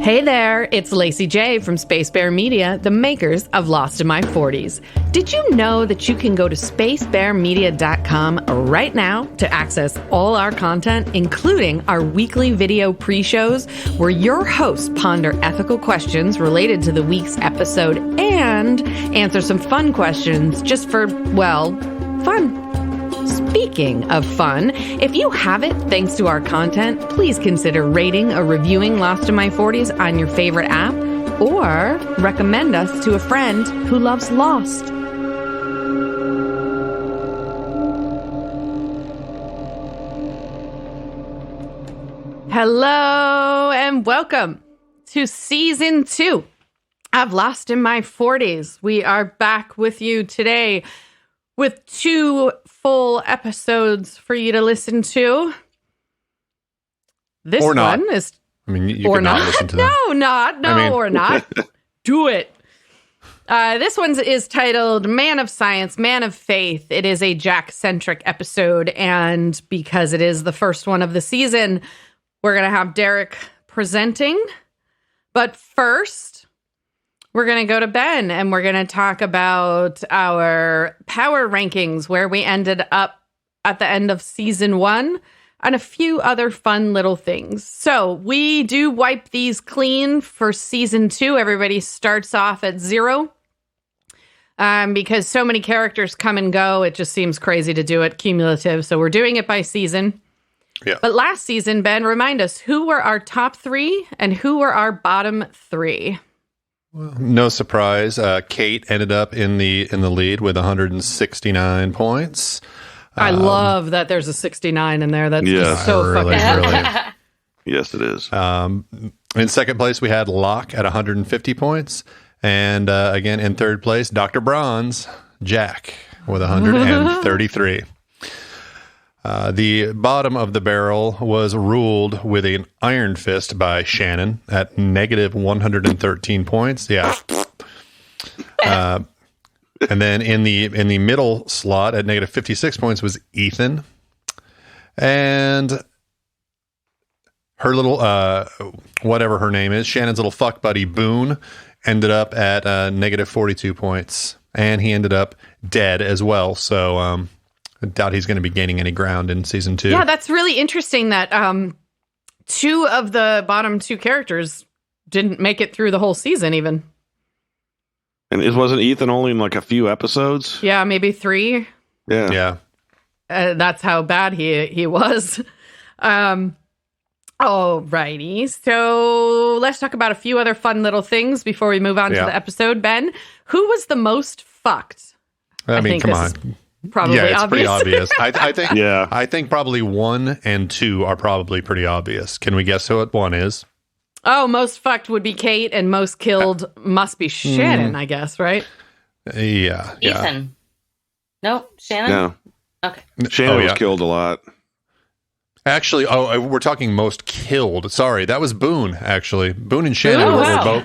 Hey there, it's Lacy J from Space Bear Media, the makers of Lost in My 40s. Did you know that you can go to spacebearmedia.com right now to access all our content, including our weekly video pre-shows, where your hosts ponder ethical questions related to the week's episode and answer some fun questions just for, well, fun. Speaking of fun, if you have it, thanks to our content, please consider rating or reviewing Lost in My 40s on your favorite app, or recommend us to a friend who loves Lost. Hello and welcome to Season 2 of Lost in My 40s. We are back with you today with 2 full episodes for you to listen to. This or not. One is... I mean, you can not listen to them. Or not. Do it. This one is titled Man of Science, Man of Faith. It is a Jack-centric episode, and because it is the first one of the season, we're going to have Derek presenting. But first, we're going to go to Ben, and we're going to talk about our power rankings, where we ended up at the end of season 1, and a few other fun little things. So we do wipe these clean for season 2. Everybody starts off at 0. Because so many characters come and go, it just seems crazy to do it cumulative. So we're doing it by season. Yeah. But last season, Ben, remind us, who were our top 3 and who were our bottom 3? Well, no surprise. Kate ended up in the lead with 169 points. I love that there's a 69 in there. That's just so really, fucking really. Yes, it is. In second place, we had Locke at 150 points. And again, in third place, Dr. Bronze, Jack, with 133. The bottom of the barrel was ruled with an iron fist by Shannon at negative 113 points. Yeah. And then in the middle slot at negative 56 points was Ethan. And her little, whatever her name is, Shannon's little fuck buddy, Boone, ended up at negative 42 points. And he ended up dead as well. So I doubt he's going to be gaining any ground in season 2. Yeah, that's really interesting that 2 of the bottom 2 characters didn't make it through the whole season even. And it wasn't Ethan only in like a few episodes? Yeah, maybe 3. Yeah. That's how bad he was. Alrighty, so let's talk about a few other fun little things before we move on to the episode. Ben, who was the most fucked? I mean, come on. Probably it's obvious. pretty obvious. I think. Yeah. I think probably 1 and 2 are probably pretty obvious. Can we guess who 1 is? Oh, most fucked would be Kate, and most killed must be Shannon, I guess, right? Yeah. Ethan. No, Shannon? No. Okay. Shannon was killed a lot. Actually, we're talking most killed. Sorry, that was Boone, actually. Boone and Shannon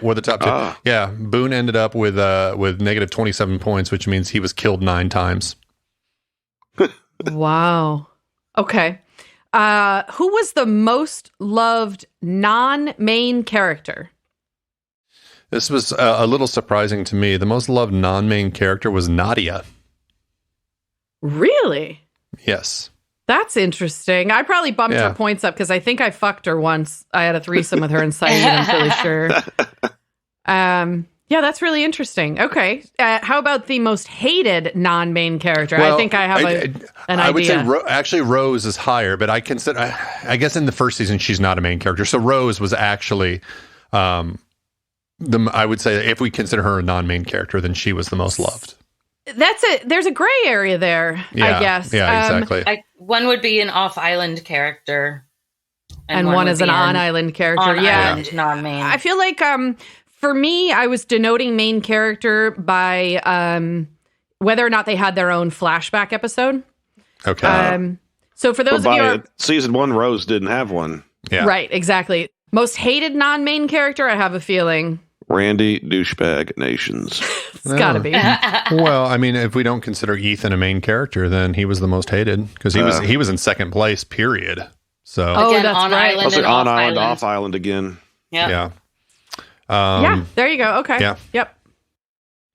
were the top 2. Yeah, Boone ended up with negative 27 points, which means he was killed 9 times. Wow. Okay. Who was the most loved non-main character? This was a little surprising to me. The most loved non-main character was Nadia. Really? Yes. That's interesting. I probably bumped her points up because I think I fucked her once. I had a threesome with her in Sight, I'm pretty sure. Yeah, that's really interesting. Okay. How about the most hated non-main character? Well, I think I have an idea. I would say actually Rose is higher, but I guess in the first season she's not a main character. So Rose was actually I would say if we consider her a non-main character, then she was the most loved. There's a gray area there, I guess. Yeah, exactly. One would be an off-island character. And one is an on-island character. On-island, non-main. I feel like for me, I was denoting main character by whether or not they had their own flashback episode. Okay. So for those of you season 1, Rose didn't have one. Yeah. Right, exactly. Most hated non-main character, I have a feeling. Randy Douchebag Nations. It's gotta be. Well, I mean, if we don't consider Ethan a main character, then he was the most hated because he was in second place, period. So Oh, Again, that's on right. island Also and on off island, island. off island again. Yeah. yeah. Yeah, there you go. Okay. Yeah. Yep.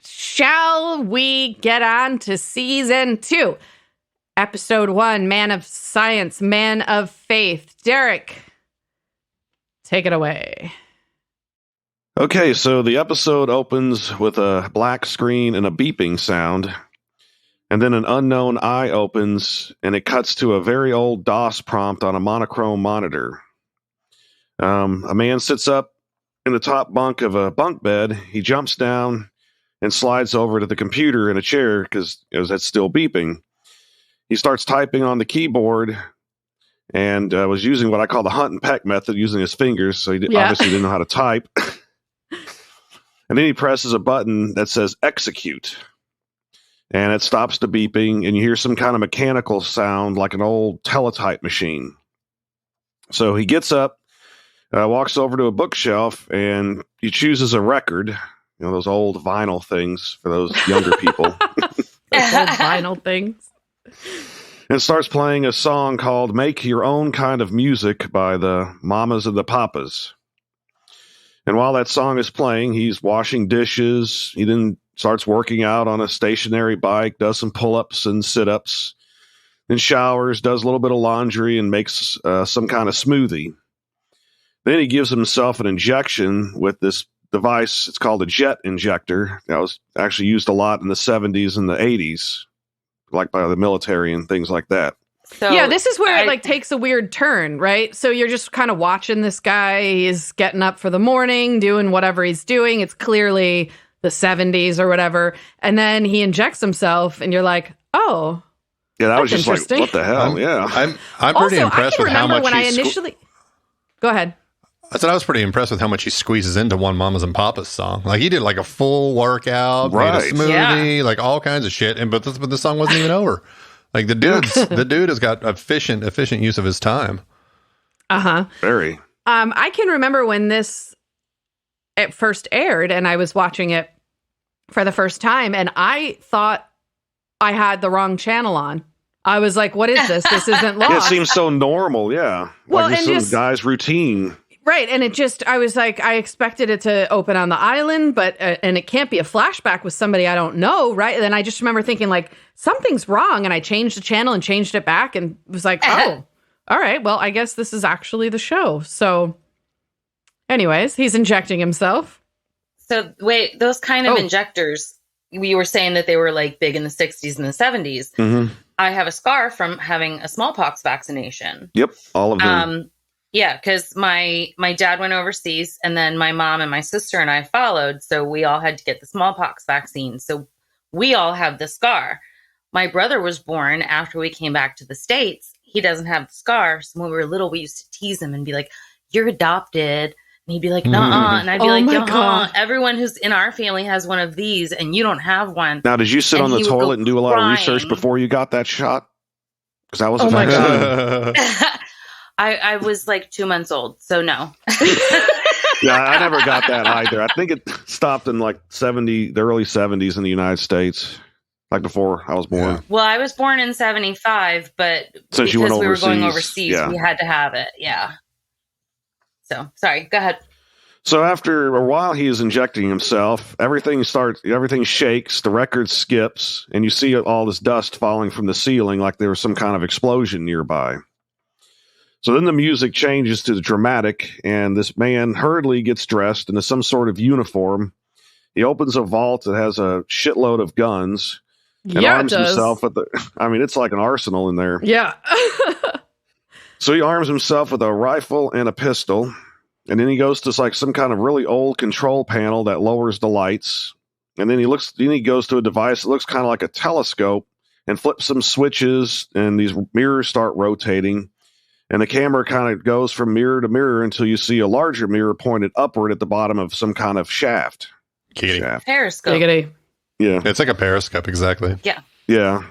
Shall we get on to season 2? Episode 1, Man of Science, Man of Faith. Derek, take it away. Okay, so the episode opens with a black screen and a beeping sound. And then an unknown eye opens, and it cuts to a very old DOS prompt on a monochrome monitor. A man sits up in the top bunk of a bunk bed. He jumps down and slides over to the computer in a chair because that's still beeping. He starts typing on the keyboard and was using what I call the hunt and peck method, using his fingers. So he obviously didn't know how to type. And then he presses a button that says execute. And it stops the beeping, and you hear some kind of mechanical sound like an old teletype machine. So he gets up, walks over to a bookshelf, and he chooses a record. Those old vinyl things for those younger people. Those old vinyl things. And starts playing a song called Make Your Own Kind of Music by the Mamas and the Papas. And while that song is playing, he's washing dishes. He then starts working out on a stationary bike, does some pull-ups and sit-ups, then showers, does a little bit of laundry, and makes some kind of smoothie. Then he gives himself an injection with this device. It's called a jet injector. That was actually used a lot in the 70s and the 80s, like by the military and things like that. So yeah, this is where it takes a weird turn, right? So you're just kind of watching this guy. He's getting up for the morning, doing whatever he's doing. It's clearly the 70s or whatever. And then he injects himself, and you're like, oh. Yeah, that was that's just like, what the hell? I'm pretty Also, impressed I with can how remember much when I he initially. Go ahead. I said I was pretty impressed with how much he squeezes into one Mamas and Papas song. Like he did like a full workout, made Right. a smoothie, like all kinds of shit. But the song wasn't even over. Like the dude has got efficient use of his time. Uh-huh. Very. I can remember when this it first aired, and I was watching it for the first time, and I thought I had the wrong channel on. I was like, what is this? This isn't Lost. Yeah, it seems so normal, yeah. Well, like and some just- guy's routine. Right, and it just, I was like, I expected it to open on the island, but, and it can't be a flashback with somebody I don't know, right? And then I just remember thinking, like, something's wrong, and I changed the channel and changed it back, and was like, oh, all right, well, I guess this is actually the show. So, anyways, he's injecting himself. So wait, those kind of injectors, we were saying that they were like big in the 60s and the 70s. Mm-hmm. I have a scar from having a smallpox vaccination. Yep, all of them. Yeah, because my dad went overseas, and then my mom and my sister and I followed. So we all had to get the smallpox vaccine. So we all have the scar. My brother was born after we came back to the States. He doesn't have the scar. So when we were little, we used to tease him and be like, "You're adopted." And he'd be like, "Nuh-uh." And I'd be like, my "Nuh-uh. God. Everyone who's in our family has one of these, and you don't have one." Now, did you sit and on the he would go toilet and do a lot of research crying. before you got that shot? Because that was a Oh my vaccine. I was like 2 months old, so no. Yeah, I never got that either. I think it stopped in like the early 70s in the United States, like before I was born. Yeah. Well, I was born in 75, but Since because you went we were going overseas, overseas, yeah. we had to have it. Yeah. So, sorry, go ahead. So after a while, he is injecting himself. Everything shakes. The record skips, and you see all this dust falling from the ceiling, like there was some kind of explosion nearby. So then the music changes to the dramatic, and this man hurriedly gets dressed into some sort of uniform. He opens a vault that has a shitload of guns and Yeah, it arms does. himself with it's like an arsenal in there. Yeah. So he arms himself with a rifle and a pistol, and then he goes to like some kind of really old control panel that lowers the lights. And then he goes to a device that looks kind of like a telescope and flips some switches, and these mirrors start rotating. And the camera kind of goes from mirror to mirror until you see a larger mirror pointed upward at the bottom of some kind of shaft. Giggity. Periscope. Giggity. Yeah. It's like a periscope, exactly. Yeah. Yeah.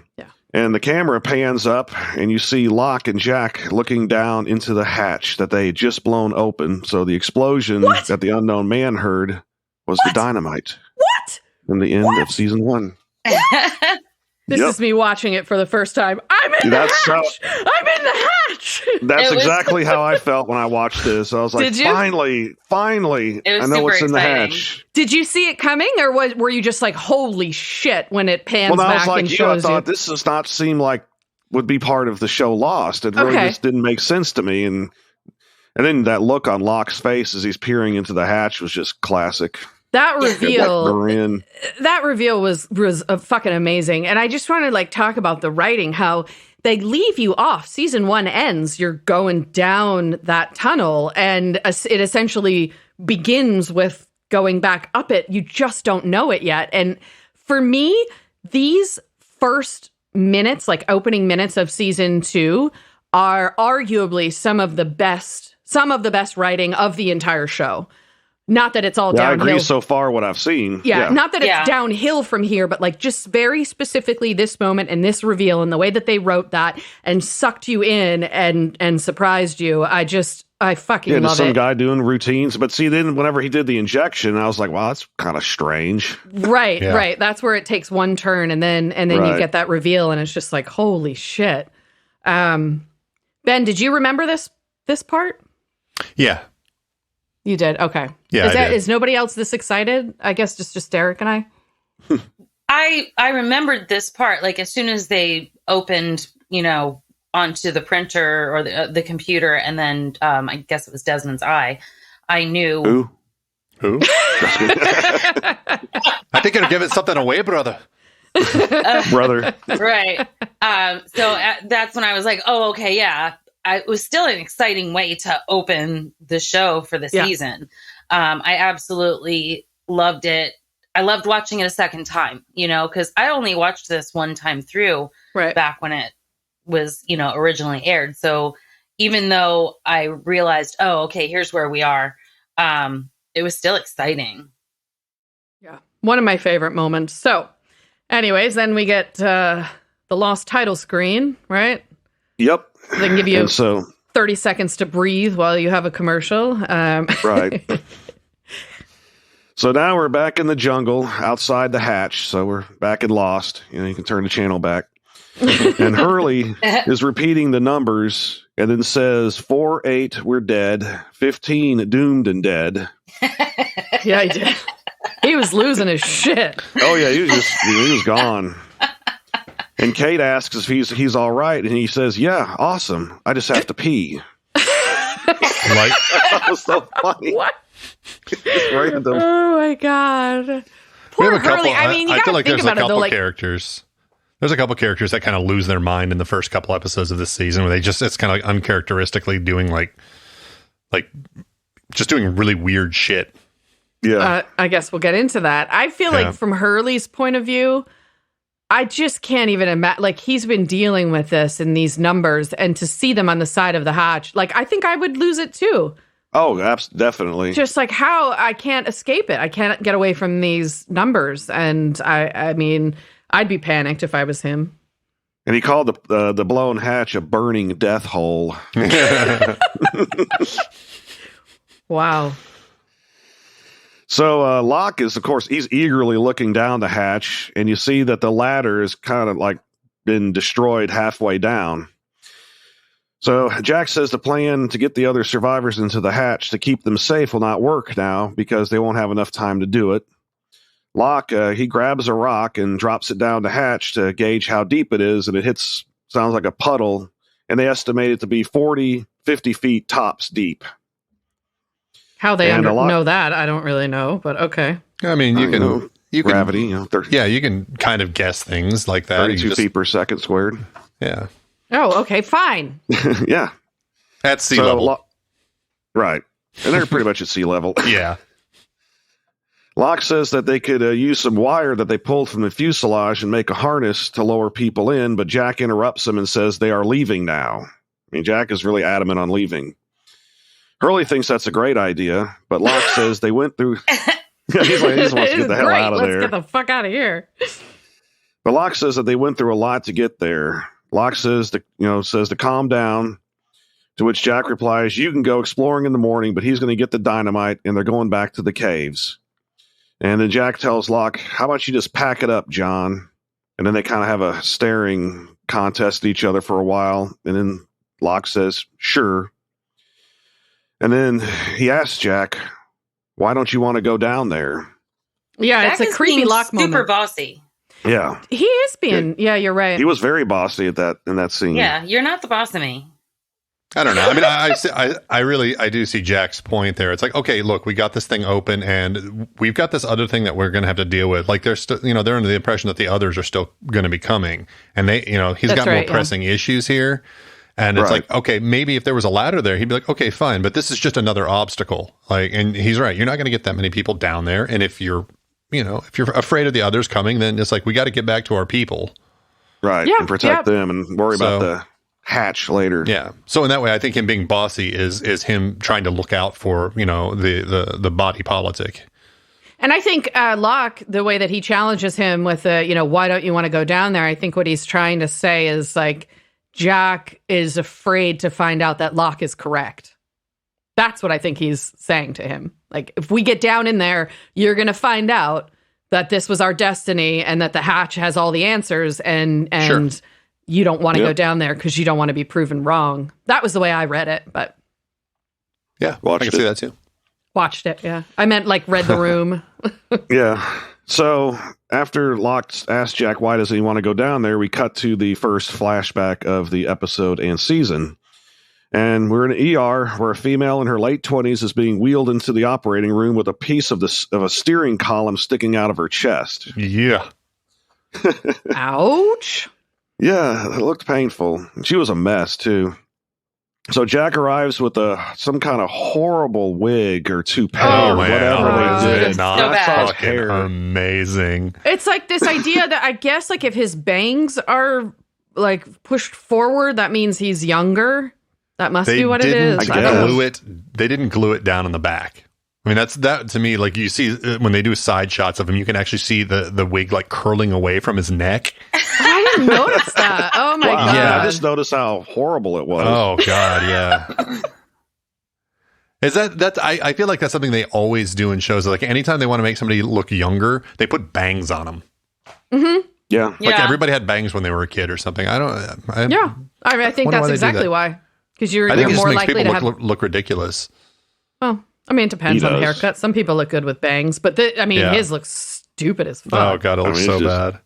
And the camera pans up, and you see Locke and Jack looking down into the hatch that they had just blown open. So the explosion that the unknown man heard was the dynamite. What? In the end of season 1. This Yep. is me watching it for the first time. I'm in the That's hatch. I'm in the hatch. watch. That's exactly how I felt when I watched this. I was like, finally, I know what's in the hatch. Did you see it coming, or were you just like, holy shit, when it pans back I was like, and shows I thought this does not seem like would be part of the show Lost. It really just didn't make sense to me. And then that look on Locke's face as he's peering into the hatch was just classic. That reveal was fucking amazing. And I just want to like talk about the writing, how they leave you off. Season 1 ends, you're going down that tunnel, and it essentially begins with going back up it. You just don't know it yet. And for me, these first minutes, like opening minutes of season 2, are arguably some of the best writing of the entire show. Not that it's all downhill. I agree so far what I've seen. Yeah. Not that it's downhill from here, but like just very specifically this moment and this reveal and the way that they wrote that and sucked you in and surprised you. I fucking love it. Some guy doing routines. But see, then whenever he did the injection, I was like, wow, that's kind of strange. Right, right. That's where it takes one turn and then you get that reveal and it's just like, holy shit. Ben, did you remember this part? Yeah. You did? Okay. Yeah. Is nobody else this excited? I guess just Derek and I. I remembered this part, like as soon as they opened, onto the printer or the computer, and then I guess it was Desmond's eye. I knew. Who? I think it'll give it something away, brother. Brother. Right. So that's when I was like, oh, okay, yeah. It was still an exciting way to open the show for the season. I absolutely loved it. I loved watching it a second time, because I only watched this one time through back when it was, originally aired. So even though I realized, oh, okay, here's where we are, it was still exciting. Yeah. One of my favorite moments. So anyways, then we get the Lost title screen, right? Yep. They can give you 30 seconds to breathe while you have a commercial. Right. So now we're back in the jungle outside the hatch. So we're back in Lost. You can turn the channel back. And Hurley is repeating the numbers and then says 4-8, we're dead. 15, doomed and dead. Yeah, he did. He was losing his shit. Oh, yeah, he was gone. And Kate asks if he's all right, and he says, yeah, awesome. I just have to pee. That was so funny. What? Random. Oh, my God. Poor Hurley. I feel like there's a couple characters. There's a couple characters that kind of lose their mind in the first couple episodes of this season where it's kind of like uncharacteristically doing like just doing really weird shit. Yeah. I guess we'll get into that. I feel like from Hurley's point of view, I just can't even imagine, like, he's been dealing with this and these numbers, and to see them on the side of the hatch, like, I think I would lose it too. Oh, definitely. Just like how I can't escape it. I can't get away from these numbers. And I mean, I'd be panicked if I was him. And he called the blown hatch a burning death hole. Wow. So Locke is, of course, he's eagerly looking down the hatch, and you see that the ladder is kind of like been destroyed halfway down. So Jack says the plan to get the other survivors into the hatch to keep them safe will not work now because they won't have enough time to do it. Locke, he grabs a rock and drops it down the hatch to gauge how deep it is, and it sounds like a puddle, and they estimate it to be 40, 50 feet tops deep. How they know that, I don't really know, but okay. I mean, you can gravity, you can kind of guess things like that. 32 feet per second squared. Yeah. Oh, okay, fine. Yeah. At sea level. Right. And they're pretty much at sea level. Yeah. Locke says that they could use some wire that they pulled from the fuselage and make a harness to lower people in, but Jack interrupts him and says they are leaving now. I mean, Jack is really adamant on leaving. Hurley thinks that's a great idea, but Locke says they went through... He's like, he just wants to get the hell out of there. Let's get the fuck out of here. But Locke says that they went through a lot to get there. Locke says to calm down, to which Jack replies, you can go exploring in the morning, but he's going to get the dynamite, and they're going back to the caves. And then Jack tells Locke, how about you just pack it up, John? And then they kind of have a staring contest at each other for a while, and then Locke says, sure. And then he asks Jack, why don't you want to go down there? Yeah, Jack it's is a creepy being Locke super moment. bossy. Yeah. He is being, yeah, you're right. He was very bossy in that scene. Yeah, you're not the boss of me. I don't know. I mean, I do see Jack's point there. It's like, okay, look, we got this thing open, and we've got this other thing that we're going to have to deal with. Like, they're still, they're under the impression that the others are still going to be coming, and they, he's That's got right, more pressing issues here. And it's like, okay, maybe if there was a ladder there, he'd be like, okay, fine, but this is just another obstacle. Like, and he's right. You're not going to get that many people down there, and if you're afraid of the others coming, then it's like we got to get back to our people, right? Yeah, and protect them, and worry about the hatch later. Yeah. So in that way, I think him being bossy is him trying to look out for the body politic. And I think Locke, the way that he challenges him with why don't you want to go down there? I think what he's trying to say is like Jack is afraid to find out that Locke is correct. That's what I think he's saying to him. Like, if we get down in there, you're going to find out that this was our destiny and that the hatch has all the answers, and Sure. you don't want to go down there because you don't want to be proven wrong. That was the way I read it, but Yeah, I can see that too. watched it. Yeah, I meant like read the room. Yeah. So after Locke asks Jack why doesn't he want to go down there, we cut to the first flashback of the episode and season. And we're in an ER where a female in her late 20s is being wheeled into the operating room with a piece of a steering column sticking out of her chest. Yeah. Ouch. Yeah, it looked painful. She was a mess, too. So Jack arrives with some kind of horrible wig or toupee or whatever they did. It's so bad. Fucking hair. Amazing. It's like this idea that I guess like if his bangs are like pushed forward, that means he's younger. That must be what it is. They didn't glue it down in the back. I mean, that to me, like you see when they do side shots of him, you can actually see the wig like curling away from his neck. I didn't notice that. Oh my god! Yeah, I just noticed how horrible it was. Oh god, yeah. Is that I feel like that's something they always do in shows. Like anytime they want to make somebody look younger, they put bangs on them. Mm-hmm. Yeah, like everybody had bangs when they were a kid or something. I think that's exactly why. Because you're it more makes likely people to have look ridiculous. Well, I mean, it depends on the haircut. Some people look good with bangs, but his looks stupid as fuck. Oh god, it looks so bad.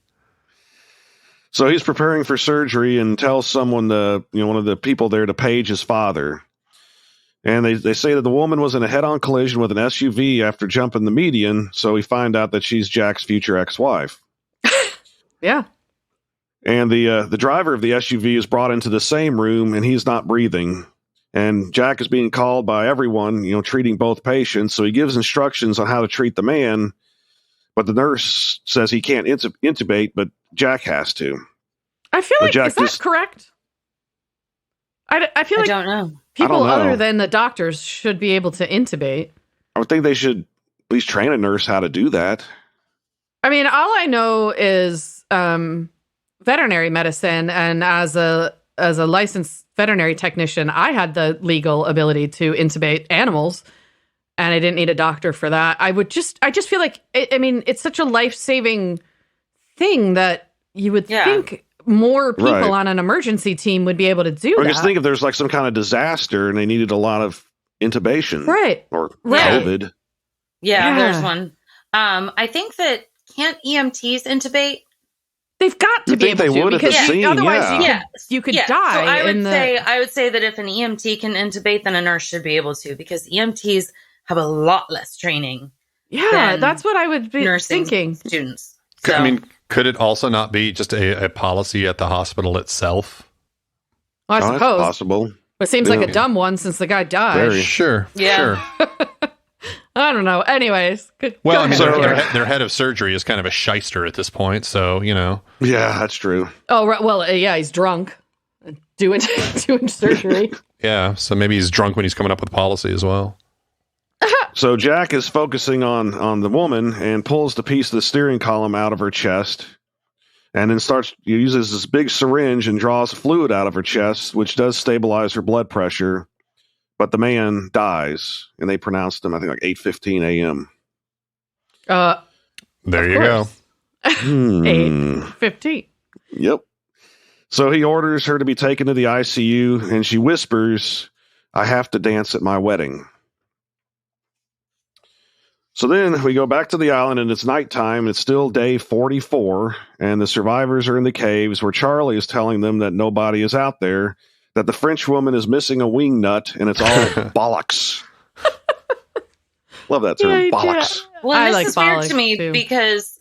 So he's preparing for surgery and tells someone one of the people there to page his father. And they say that the woman was in a head-on collision with an SUV after jumping the median. So we find out that she's Jack's future ex-wife. Yeah. And the driver of the SUV is brought into the same room, and he's not breathing. And Jack is being called by everyone, treating both patients. So he gives instructions on how to treat the man, but the nurse says he can't intubate, but Jack has to. I feel like, is that correct? I feel like I don't know. People other than the doctors should be able to intubate. I would think they should at least train a nurse how to do that. I mean, all I know is veterinary medicine, and as a licensed veterinary technician, I had the legal ability to intubate animals, and I didn't need a doctor for that. I just feel like it's such a life-saving thing that you would think more people on an emergency team would be able to do that. I just think if there's like some kind of disaster and they needed a lot of intubation, or COVID. Yeah, there's one. I think that can't EMTs intubate? They've got to be able to, because otherwise you could die. So I would say that if an EMT can intubate, then a nurse should be able to, because EMTs have a lot less training. Yeah, that's what I would be thinking. Students. So. I mean, could it also not be just a policy at the hospital itself? Well, I suppose. That's possible. But it seems like a dumb one since the guy died. Sure. Yeah. Sure. I don't know. Anyways. Well, I mean, their head of surgery is kind of a shyster at this point, so, Yeah, that's true. Oh, right. Well, yeah, he's drunk doing surgery. Yeah, so maybe he's drunk when he's coming up with policy as well. So Jack is focusing on the woman and pulls the piece of the steering column out of her chest, and then uses this big syringe and draws fluid out of her chest, which does stabilize her blood pressure. But the man dies, and they pronounced him, I think, like 8:15 a.m. There you go. 8:15. Yep. So he orders her to be taken to the ICU, and she whispers, "I have to dance at my wedding." So then we go back to the island, and it's nighttime. It's still day 44, and the survivors are in the caves where Charlie is telling them that nobody is out there, that the French woman is missing a wing nut, and it's all bollocks. Love that term, bollocks. Well, I this like is weird bollocks, to me too. because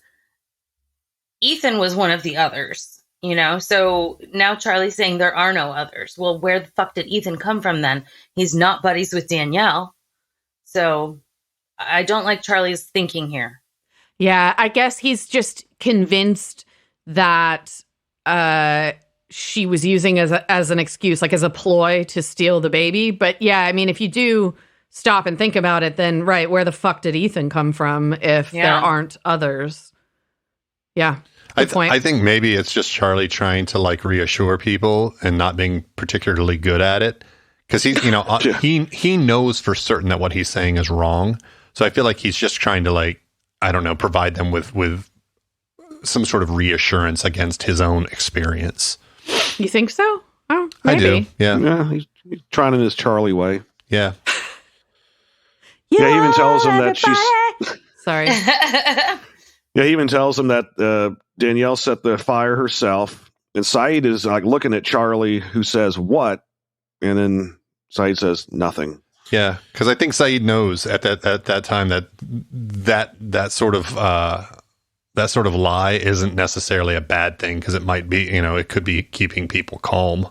Ethan was one of the others, you know? So now Charlie's saying there are no others. Well, where the fuck did Ethan come from then? He's not buddies with Danielle. So I don't like Charlie's thinking here. Yeah, I guess he's just convinced that she was using as an excuse, like as a ploy to steal the baby. But yeah, I mean, if you do stop and think about it, then right, where the fuck did Ethan come from if there aren't others? Yeah, good point. I think maybe it's just Charlie trying to like reassure people and not being particularly good at it, because he's, you know, he knows for certain that what he's saying is wrong. So I feel like he's just trying to, like, I don't know, provide them with some sort of reassurance against his own experience. You think so? Oh, maybe. I do. Yeah. Yeah, he's trying in his Charlie way. Yeah. Yeah, he even tells him that she's... Sorry. Yeah, he even tells him that Danielle set the fire herself. And Saeed is like looking at Charlie, who says, "What?" And then Saeed says, "Nothing." Yeah, because I think Saeed knows at that time that sort of lie isn't necessarily a bad thing, because it might be, you know, it could be keeping people calm.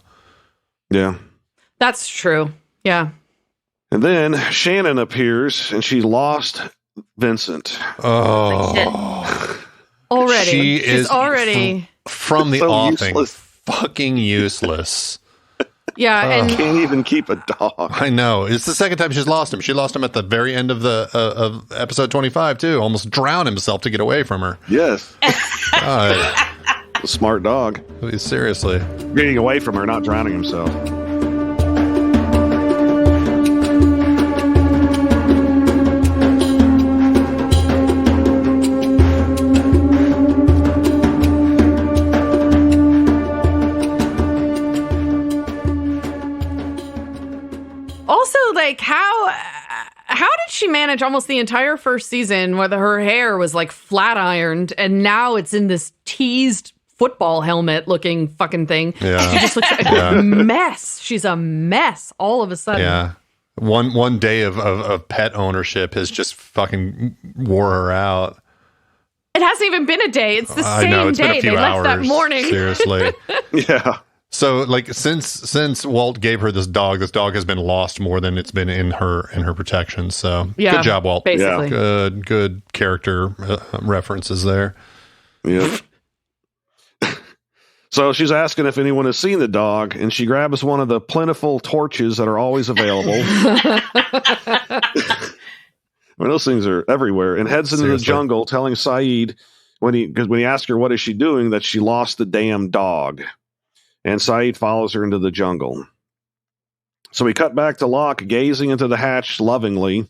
Yeah, That's true. Yeah. and then Shannon appears, and she lost Vincent. Oh, Already. She's She's already. from the So offing, useless. fucking useless. Yeah. And Can't even keep a dog. I know. It's the second time she's lost him. She lost him at the very end of the of episode 25 too. Almost drowned himself to get away from her. Yes, God, a smart dog. seriously. Getting away from her, not drowning himself. also, like, how did she manage almost the entire first season where her hair was like flat ironed and now it's in this teased football helmet looking fucking thing? Yeah. She just looks like a mess. She's a mess all of a sudden. Yeah. One day of pet ownership has just fucking wore her out. It hasn't even been a day. It's the I same know, it's day. been a few They hours. left that morning. Seriously. Yeah. So, like, since Walt gave her this dog has been lost more than it's been in her protection. So, Yeah, good job, Walt. basically. Good character references there. Yep. So she's asking if anyone has seen the dog, and she grabs one of the plentiful torches that are always available. I mean, those things are everywhere, and heads into Seriously. the jungle, telling Saeed when he asks her what is she doing, that she lost the damn dog. And Saeed follows her into the jungle. So we cut back to Locke gazing into the hatch lovingly,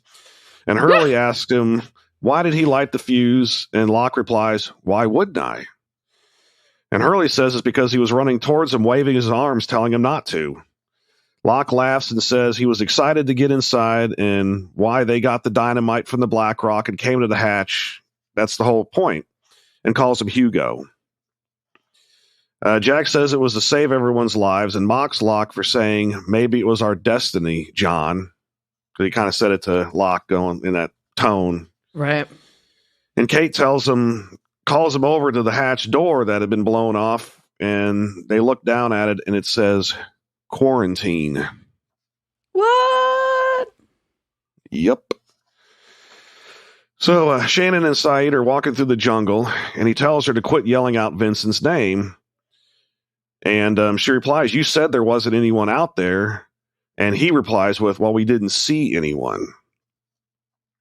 and Hurley asks him, why did he light the fuse? And Locke replies, why wouldn't I? And Hurley says it's because he was running towards him, waving his arms, telling him not to. Locke laughs and says he was excited to get inside, and why they got the dynamite from the Black Rock and came to the hatch. That's the whole point, and calls him Hugo. Jack says it was to save everyone's lives and mocks Locke for saying, maybe it was our destiny, John. He kind of said it to Locke going in that tone. Right. And Kate calls him over to the hatch door that had been blown off, and they look down at it, and it says, quarantine. What? Yep. So Shannon and Saeed are walking through the jungle, and he tells her to quit yelling out Vincent's name. And she replies, you said there wasn't anyone out there. And he replies with, well, we didn't see anyone.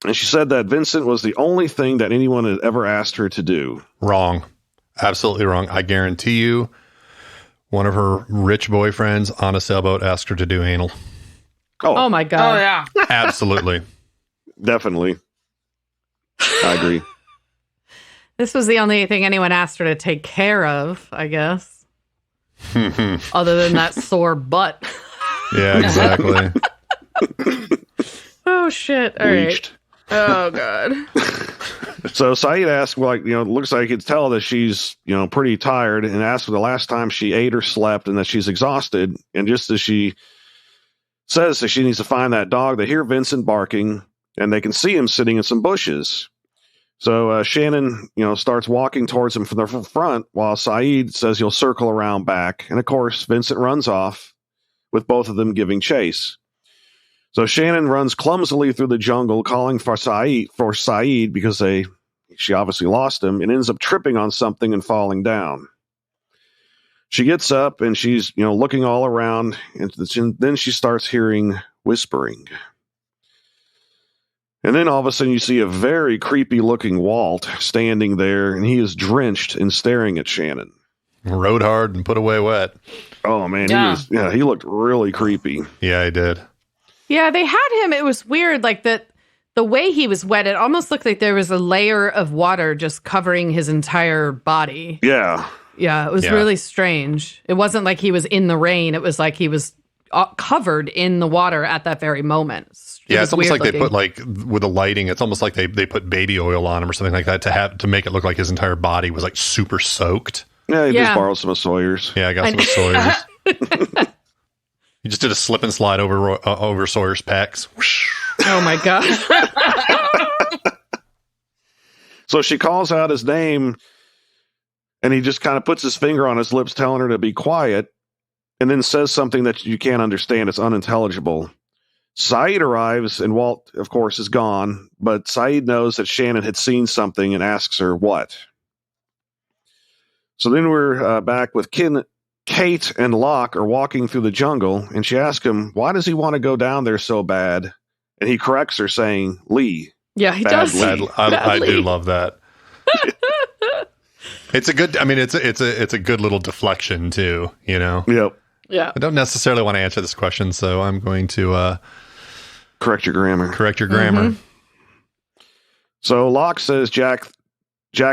And she said that Vincent was the only thing that anyone had ever asked her to do. Wrong. Absolutely wrong. I guarantee you, one of her rich boyfriends on a sailboat asked her to do anal. Oh my God. Oh, yeah. Absolutely. Definitely. I agree. This was the only thing anyone asked her to take care of, I guess. other than that sore butt. Yeah, exactly. Oh, shit. All Bleached. right. Oh, God. So Saeed asks, well, like, it looks like he can tell that she's, pretty tired, and asks for the last time she ate or slept and that she's exhausted. And just as she says that she needs to find that dog, they hear Vincent barking, and they can see him sitting in some bushes. So Shannon, starts walking towards him from the front, while Saeed says he'll circle around back. And of course, Vincent runs off, with both of them giving chase. So Shannon runs clumsily through the jungle, calling for Saeed because she obviously lost him, and ends up tripping on something and falling down. She gets up and she's looking all around, and then she starts hearing whispering. And then all of a sudden you see a very creepy looking Walt standing there, and he is drenched and staring at Shannon. Rode hard and put away wet. Oh man, Yeah. he looked really creepy. Yeah, he did. Yeah, they had him. It was weird. Like the way he was wet, it almost looked like there was a layer of water just covering his entire body. Yeah. Yeah, it was really strange. It wasn't like he was in the rain. It was like he was covered in the water at that very moment. It's almost like they put with the lighting. It's almost like they put baby oil on him or something like that to make it look like his entire body was like super soaked. Yeah, he just borrowed some of Sawyer's. Yeah, I got some of Sawyer's. You just did a slip and slide over Sawyer's pecs. Oh my God. So she calls out his name, and he just kind of puts his finger on his lips, telling her to be quiet, and then says something that you can't understand. It's unintelligible. Saeed arrives, and Walt, of course, is gone, but Saeed knows that Shannon had seen something and asks her what. So then we're back with Kate and Locke are walking through the jungle, and she asks him, why does he want to go down there so bad? And he corrects her, saying, Lee. Yeah, he Bad does. Lee. I do love that. It's a good. I mean, it's a good little deflection too. Yep. Yeah. I don't necessarily want to answer this question, so I'm going to Correct your grammar. grammar. So Locke says Jack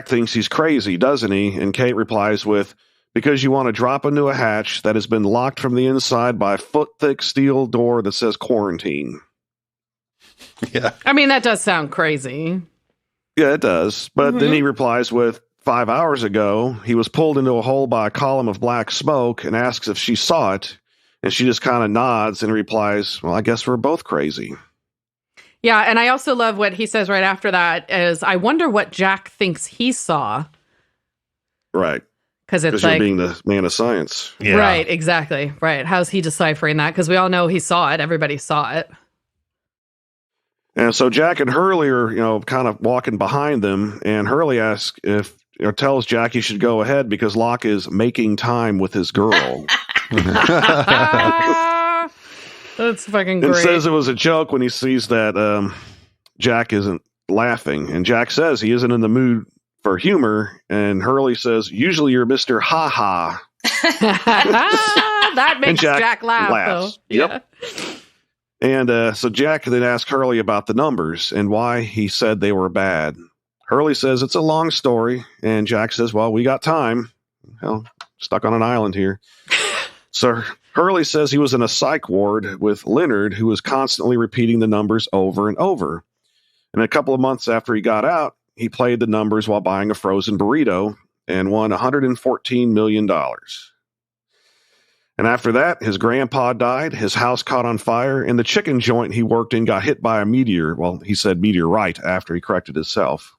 thinks he's crazy, doesn't he? And Kate replies with, because you want to drop into a hatch that has been locked from the inside by a foot-thick steel door that says quarantine. Yeah. I mean, that does sound crazy. Yeah, it does. But then he replies with, 5 hours ago, he was pulled into a hole by a column of black smoke, and asks if she saw it. And she just kind of nods and replies, well, I guess we're both crazy. Yeah, and I also love what he says right after that is, I wonder what Jack thinks he saw. Right. Because it's you're like, being the man of science. Yeah. right, exactly. Right. How's he deciphering that? Because we all know he saw it. Everybody saw it. And so Jack and Hurley are, kind of walking behind them, and Hurley asks tells Jack he should go ahead because Locke is making time with his girl. That's fucking And great. says it was a joke when he sees that Jack isn't laughing. And Jack says he isn't in the mood for humor. And Hurley says, usually you're Mr. Ha-Ha. That makes And Jack laugh, laughs. though. Yep. And so Jack then asks Hurley about the numbers and why he said they were bad. Hurley says it's a long story. And Jack says, well, we got time. Hell, stuck on an island here. So Hurley says he was in a psych ward with Leonard, who was constantly repeating the numbers over and over. And a couple of months after he got out, he played the numbers while buying a frozen burrito and won $114 million. And after that, his grandpa died, his house caught on fire, and the chicken joint he worked in got hit by a meteor. Well, he said meteorite after he corrected himself.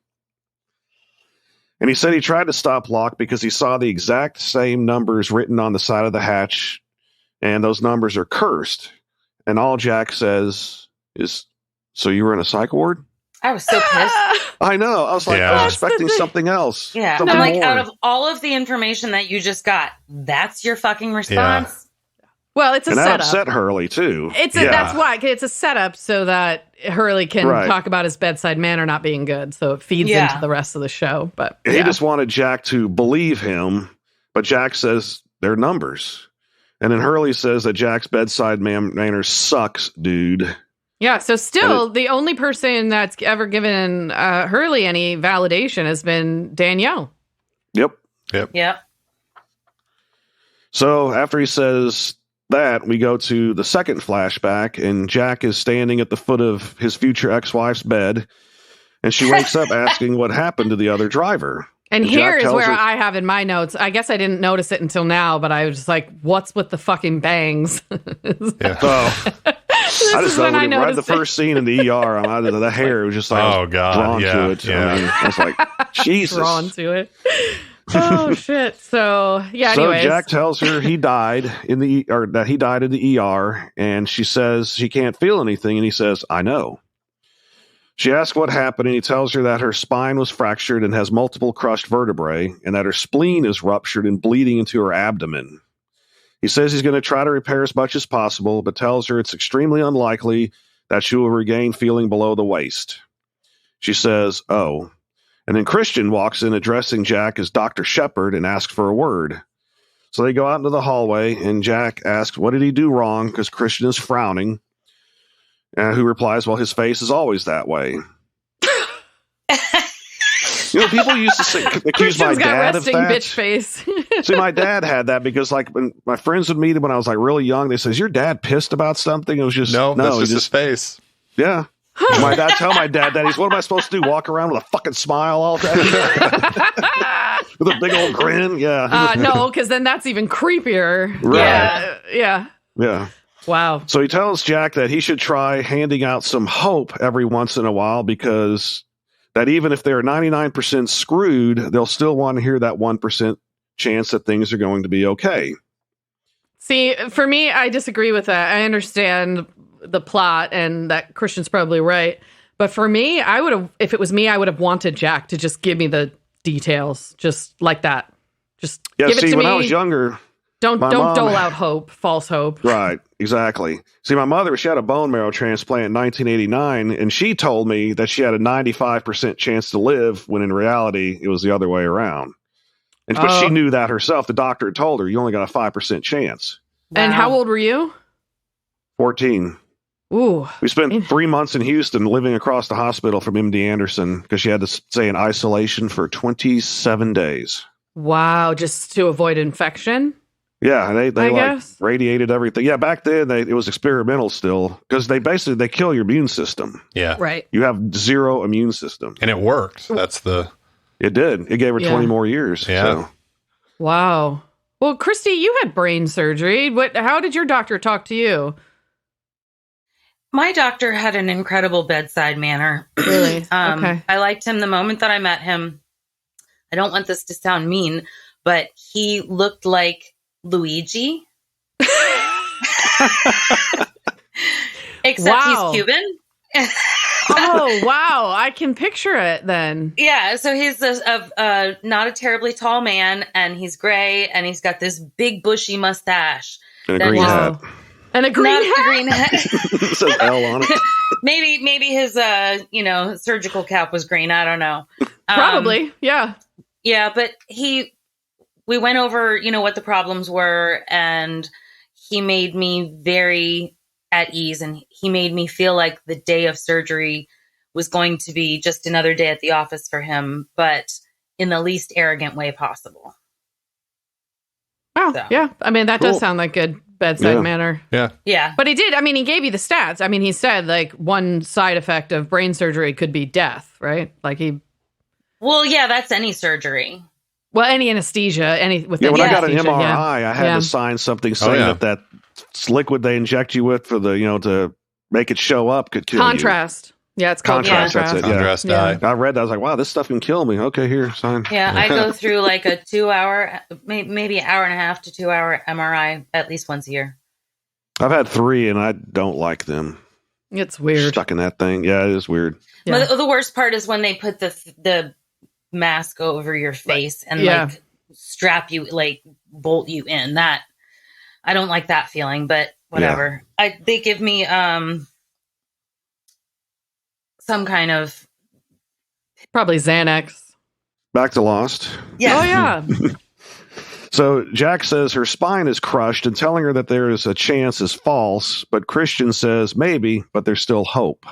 And he said he tried to stop Locke because he saw the exact same numbers written on the side of the hatch, and those numbers are cursed. And all Jack says is, so you were in a psych ward? I was so pissed. I know. I was like, Yeah. I was expecting something else. Yeah. Something I'm like, more. out of all of the information that you just got, that's your fucking response? Well, it's a and that setup. upset Hurley, too. That's why it's a setup so that Hurley can Right. talk about his bedside manner not being good. So it feeds Yeah. into the rest of the show. But He just wanted Jack to believe him, but Jack says they're numbers. And then Hurley says that Jack's bedside manner sucks, dude. yeah. So still, the only person that's ever given Hurley any validation has been Danielle. Yep. Yep. So after he says that, we go to the second flashback, and Jack is standing at the foot of his future ex-wife's bed, and she wakes up asking what happened to the other driver. And Jack here is tells where her- I have in my notes, I guess I didn't notice it until now, but I was just like, what's with the fucking bangs? Yeah. Oh, I just when thought I when he read the noticed it. first scene in the ER, the hair was just like, I Oh, was God, drawn yeah, to it. yeah. I mean, I was like, Jesus. Drawn to it. Oh, shit. So, yeah, So anyways. Jack tells her he died that he died in the ER, and she says she can't feel anything, and he says, I know. She asks what happened, and he tells her that her spine was fractured and has multiple crushed vertebrae, and that her spleen is ruptured and bleeding into her abdomen. He says he's going to try to repair as much as possible, but tells her it's extremely unlikely that she will regain feeling below the waist. She says, oh. And then Christian walks in addressing Jack as Dr. Shepard and asks for a word. So they go out into the hallway, and Jack asks, what did he do wrong? Because Christian is frowning. Who replies, well, his face is always that way. People used to accuse my Christian's got dad of resting that. bitch face. See, my dad had that because, like, when my friends would meet him when I was like really young, they says, "Your dad pissed about something?" It was just No, that's he just his face. yeah. My dad tell my dad that what am I supposed to do? Walk around with a fucking smile all day with a big old grin? Yeah, No, because then that's even creepier. Right. Yeah. yeah. Wow. So he tells Jack that he should try handing out some hope every once in a while because that even if they're 99% screwed, they'll still want to hear that 1% chance that things are going to be okay. See, for me, I disagree with that. I understand the plot and that Christian's probably right. But for me, I would have, if it was me, I would have wanted Jack to just give me the details, just like that. Just Yeah, give it see, to when me. I was younger, don't mom- dole out hope, false hope. right, exactly. See, my mother, she had a bone marrow transplant in 1989, and she told me that she had a 95% chance to live, when in reality, it was the other way around. But she knew that herself. The doctor had told her, you only got a 5% chance. And Wow. how old were you? 14. Ooh. We spent 3 months in Houston living across the hospital from MD Anderson because she had to stay in isolation for 27 days. Wow. Just to avoid infection? Yeah, and they I like guess. radiated everything. Yeah, back then it was experimental still because they kill your immune system. Yeah. Right. You have zero immune system. And it worked. That's the. It did. It gave her Yeah. 20 more years. Yeah. So. Wow. Well, Christy, you had brain surgery. How did your doctor talk to you? My doctor had an incredible bedside manner. Really? Okay. I liked him the moment that I met him. I don't want this to sound mean, but he looked like Luigi. Except Wow. he's Cuban. Oh, wow. I can picture it then. Yeah, so he's not a terribly tall man, and he's gray, and he's got this big bushy mustache. And a That green is- hat. And a green Not hat. a green hat. It says L on it. maybe his surgical cap was green. I don't know. Probably. Yeah. Yeah, but we went over, what the problems were, and he made me very at ease, and he made me feel like the day of surgery was going to be just another day at the office for him, but in the least arrogant way possible. Wow. So. Yeah. I mean, that does Cool. sound like good bedside Yeah. manner. Yeah. Yeah. But he did. I mean, he gave you the stats. I mean, he said like one side effect of brain surgery could be death, right? Like Well, yeah, that's any surgery. any anesthesia, with Yeah, when I got an anesthesia, MRI, I had Yeah. to sign something saying that liquid they inject you with for to make it show up could kill Contrast. Yeah, it's called Contrast, contrast. that's it. Yeah. Contrast Yeah. dye. you. I read that. I was like, wow, this stuff can kill me. Okay, here, sign. Yeah, I go through like a 2 hour, maybe an hour and a half to 2 hour MRI at least once a year. I've had 3, and I don't like them. It's weird. Stuck in that thing. Yeah, it is weird. Yeah. The worst part is when they put the mask over your face and Yeah. like strap you, like bolt you in. That I don't like that feeling, but whatever. They give me some kind of Probably Xanax. Back to Lost. Oh, yeah. So Jack says her spine is crushed, and telling her that there is a chance is false, but Christian says maybe, but there's still hope.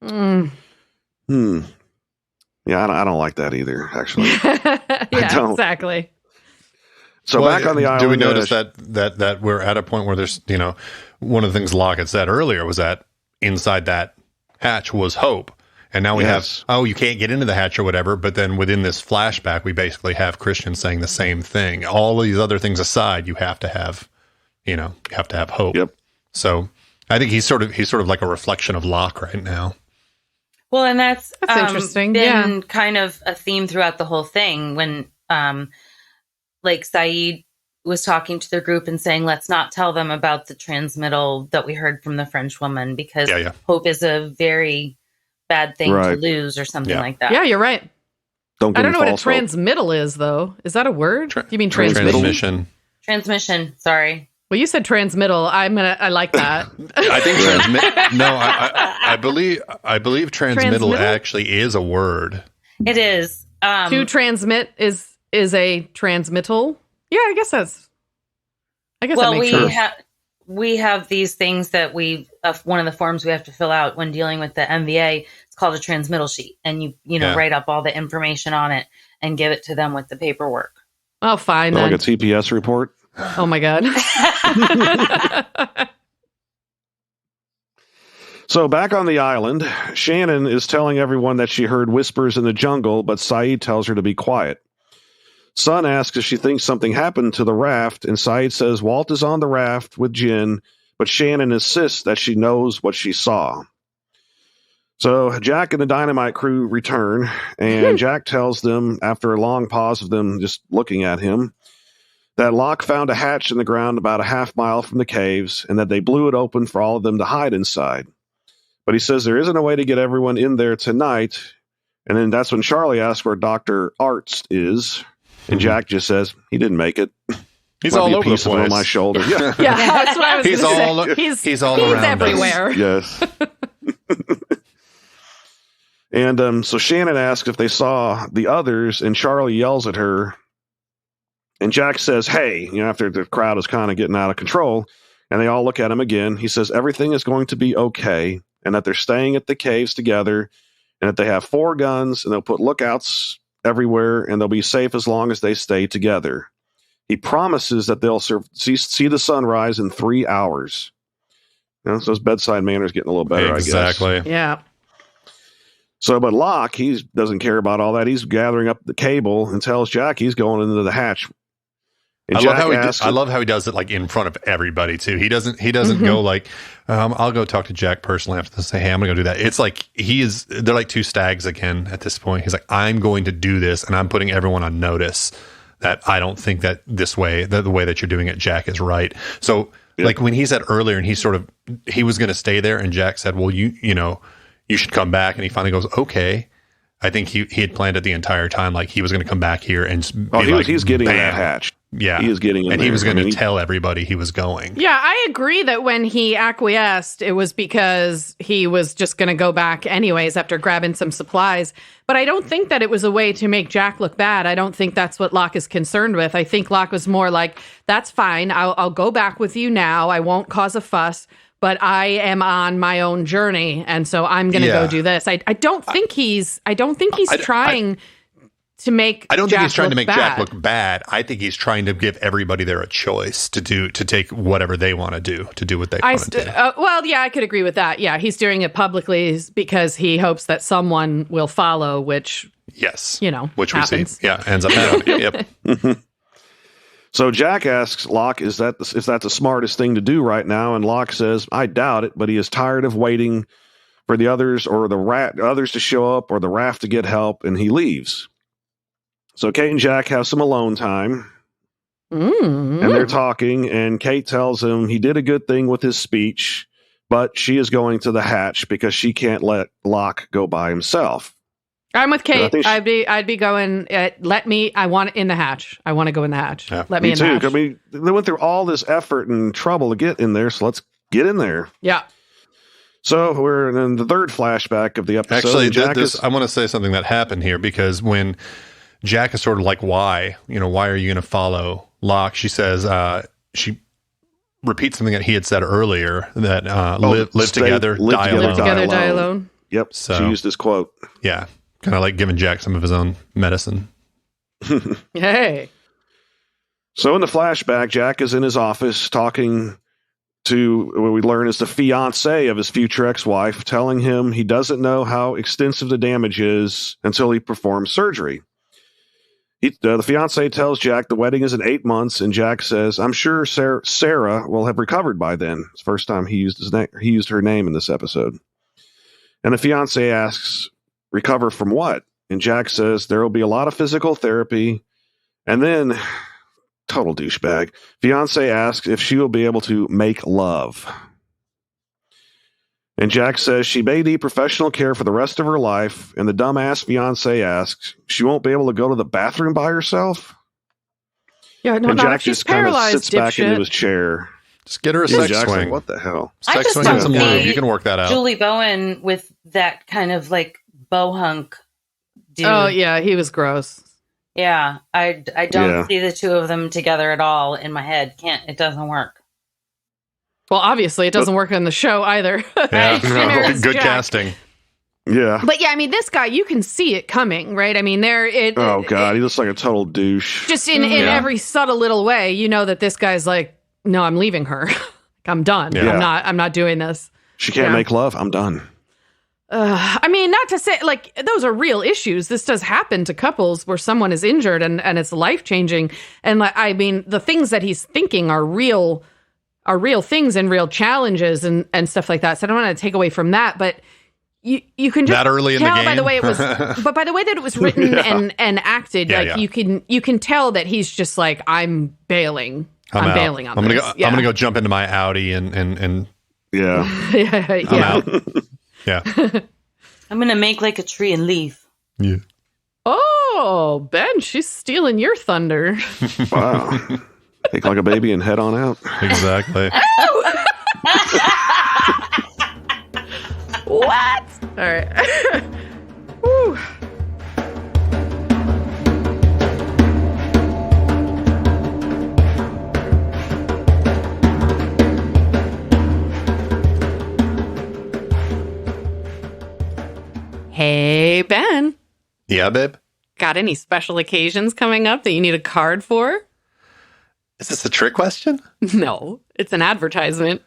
Mm. Yeah, I don't like that either, actually. Yeah, don't. exactly. So back on the island. Do we notice that we're at a point where there's, you know, one of the things that we're at a point where there's, you know, one of the things Locke had said earlier was that inside that hatch was hope. And now we have, you can't get into the hatch or whatever. But then within this flashback, we basically have Christian saying the same thing. All of these other things aside, you have to have, you know, hope. Yep. So I think he's sort of like a reflection of Locke right now. Well, and that's interesting. Been kind of a theme throughout the whole thing when, like Saeed was talking to the group and saying, let's not tell them about the transmittal that we heard from the French woman because hope is a very bad thing to lose or something like that. Yeah, you're right. I don't know what a hope. transmittal is, though. Is that a word? You mean transmittal? Transmission. Sorry. Well, you said transmittal. I like that. I think No, I believe transmittal actually is a word. It is. To transmit is a transmittal. Yeah, I guess that makes sense. We have these things that one of the forms we have to fill out when dealing with the MVA. It's called a transmittal sheet, and you write up all the information on it and give it to them with the paperwork. Oh, fine. Like a TPS report. Oh my God. So back on the island, Shannon is telling everyone that she heard whispers in the jungle, but Saeed tells her to be quiet. Sun asks if she thinks something happened to the raft, and Saeed says Walt is on the raft with Jin, but Shannon insists that she knows what she saw. So Jack and the dynamite crew return, and Jack tells them, after a long pause of them just looking at him, that Locke found a hatch in the ground about a half mile from the caves, and that they blew it open for all of them to hide inside. But he says there isn't a way to get everyone in there tonight, and then that's when Charlie asks where Dr. Arzt is. And Jack just says, he didn't make it. He's all over the place. On my shoulder. Yeah, that's what I was going to say. He's all around everywhere. Yes. And so Shannon asks if they saw the others, and Charlie yells at her. And Jack says, hey, after the crowd is kind of getting out of control, and they all look at him again. He says everything is going to be okay, and that they're staying at the caves together, and that they have 4 guns, and they'll put lookouts everywhere, and they'll be safe as long as they stay together. He promises that they'll see the sunrise in 3 hours. So his bedside manner's getting a little better, exactly. I guess. Yeah. So, but Locke, he doesn't care about all that. He's gathering up the cable and tells Jack he's going into the hatch. And I love how he does it like in front of everybody too. He doesn't go like, I'll go talk to Jack personally after this, say, hey, I'm gonna go do that. It's like they're like 2 stags again at this point. He's like, I'm going to do this, and I'm putting everyone on notice that I don't think that the way that you're doing it, Jack, is right. So like when he said earlier, and he was gonna stay there, and Jack said, well, you should come back, and he finally goes, okay. I think he had planned it the entire time, like he was going to come back here and he's getting in that hatch. Yeah, he is getting in, and there. He was going to tell everybody he was going. Yeah, I agree that when he acquiesced, it was because he was just going to go back anyways after grabbing some supplies. But I don't think that it was a way to make Jack look bad. I don't think that's what Locke is concerned with. I think Locke was more like, "That's fine. I'll go back with you now. I won't cause a fuss." But I am on my own journey, and so I'm going to go do this. I don't think he's trying to make. I don't think he's trying to make bad. Jack look bad. I think he's trying to give everybody there a choice to take whatever they want to do what they want to do. Well, yeah, I could agree with that. Yeah, he's doing it publicly because he hopes that someone will follow. Which which happens. We see. Yeah, ends up happening. Yep. So Jack asks Locke, is that the smartest thing to do right now? And Locke says, I doubt it, but he is tired of waiting for the others or others to show up or the raft to get help, and he leaves. So Kate and Jack have some alone time, and they're talking, and Kate tells him he did a good thing with his speech, but she is going to the hatch because she can't let Locke go by himself. I'm with Kate. I'd be going. I want it in the hatch. I want to go in the hatch. Yeah. Let me in too, the hatch. They went through all this effort and trouble to get in there, so let's get in there. Yeah. So we're in the 3rd flashback of the episode. Actually, I want to say something that happened here, because when Jack is sort of like, why are you going to follow Locke? She says, she repeats something that he had said earlier, that live together, die alone. Yep. So she used this quote. Yeah. Kind of like giving Jack some of his own medicine. Hey. So in the flashback, Jack is in his office talking to what we learn is the fiance of his future ex-wife, telling him he doesn't know how extensive the damage is until he performs surgery. The fiance tells Jack the wedding is in 8 months, and Jack says, "I'm sure Sarah will have recovered by then." It's the first time he used her name in this episode. And the fiance asks, "Recover from what?" And Jack says, "There will be a lot of physical therapy." And then, total douchebag, fiance asks if she will be able to make love. And Jack says she may need professional care for the rest of her life. And the dumbass fiance asks, she won't be able to go to the bathroom by herself? Yeah, no, and not Jack if she's just kind of paralyzed, sits back dipshit. into his chair. Just get her a Yeah, sex Jack's like, swing. what the hell? I Sex just swing and don't some lube. see You can work that out. Julie Bowen with that kind of like bohunk dude. Oh, yeah, he was gross. Yeah, I don't Yeah. see the two of them together at all in my head. It doesn't work. Well, obviously, it doesn't work on the show either. Yeah, There's good Jack. casting. Yeah. But yeah, I mean, this guy, you can see it coming, right? I mean, Oh, God. He looks like a total douche. just in Yeah. every subtle little way, you know that this guy's like, no, I'm leaving her. I'm done. Yeah. I'm not doing this. She can't Yeah. make love. I'm done. I mean, not to say like those are real issues. This does happen to couples where someone is injured and it's life changing. And like, I mean, the things that he's thinking are real things and real challenges and stuff like that. So I don't want to take away from that, but you can just That early in the tell game. by the way it was, but by the way that it was written and acted, Yeah, you can tell that he's just like, I'm bailing. I'm out. bailing on I'm this. gonna I'm gonna go jump into my Audi and Yeah. yeah. I'm out. Yeah. I'm going to make like a tree and leave. Yeah. Oh, Ben, she's stealing your thunder. Wow. Take like a baby and head on out. Exactly. What? All right. Whew. Hey, Ben. Yeah, babe. Got any special occasions coming up that you need a card for? Is this a trick question? No, it's an advertisement.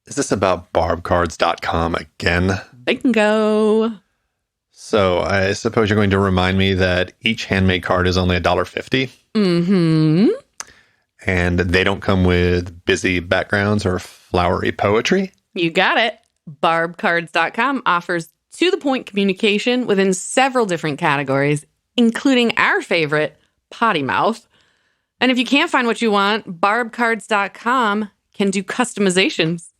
Is this about barbcards.com again? Bingo. So I suppose you're going to remind me that each handmade card is only $1.50. Mm-hmm. And they don't come with busy backgrounds or flowery poetry. You got it. Barbcards.com offers to-the-point communication within several different categories, including our favorite, potty mouth. And if you can't find what you want, barbcards.com can do customizations.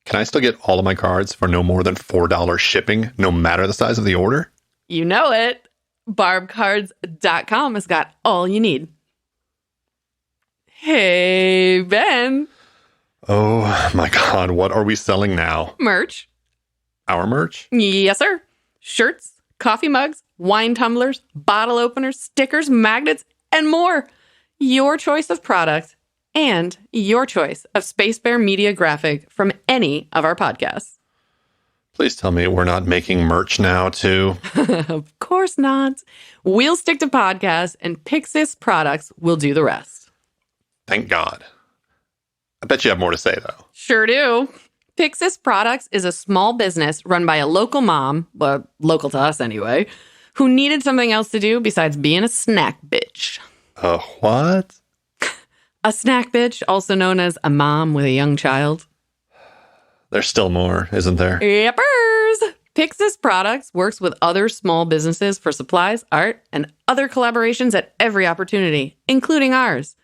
Can I still get all of my cards for no more than $4 shipping, no matter the size of the order? You know it. Barbcards.com has got all you need. Hey, Ben. Oh my God, what are we selling now? Merch. Our merch? Yes, sir. Shirts, coffee mugs, wine tumblers, bottle openers, stickers, magnets, and more. Your choice of product and your choice of Space Bear Media graphic from any of our podcasts. Please tell me we're not making merch now, too. Of course not. We'll stick to podcasts, and Pixis products will do the rest. Thank God. I bet you have more to say, though. Sure do. Pixis Products is a small business run by a local mom, well, local to us anyway, who needed something else to do besides being a snack bitch. What? A snack bitch, also known as a mom with a young child. There's still more, isn't there? Yepers! Pixis Products works with other small businesses for supplies, art, and other collaborations at every opportunity, including ours.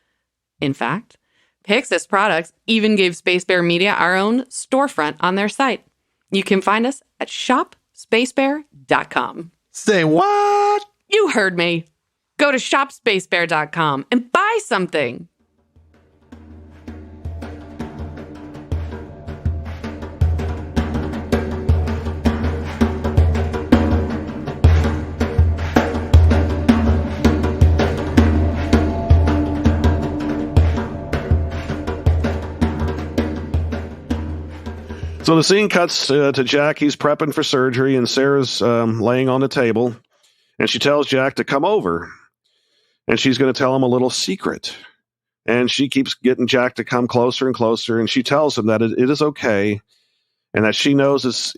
In fact, Pixis Products even gave Space Bear Media our own storefront on their site. You can find us at shopspacebear.com. Say what? You heard me. Go to shopspacebear.com and buy something. So the scene cuts to Jack. He's prepping for surgery, and Sarah's laying on the table, and she tells Jack to come over. and she's going to tell him a little secret. And she keeps getting Jack to come closer and closer, and she tells him that it is okay, and that she knows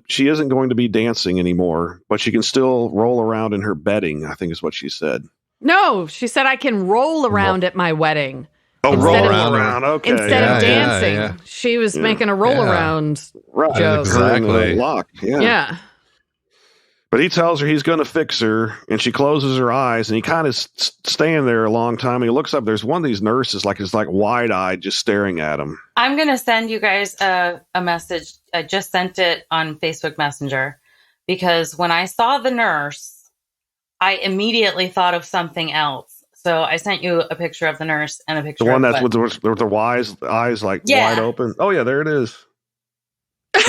she isn't going to be dancing anymore, but she can still roll around in her bedding, I think is what she said. No, she said I can roll around at my wedding. Oh, roll around. Okay. Instead of dancing, she was making a roll around joke. Exactly. Lock. Yeah. But he tells her he's going to fix her, and she closes her eyes, and he kind of staying there a long time. He looks up. There's one of these nurses, is wide-eyed, just staring at him. I'm going to send you guys a message. I just sent it on Facebook Messenger, because when I saw the nurse, I immediately thought of something else. So I sent you a picture of the nurse and a picture the one of that's with the wise eyes wide open. Oh yeah, there it is. It's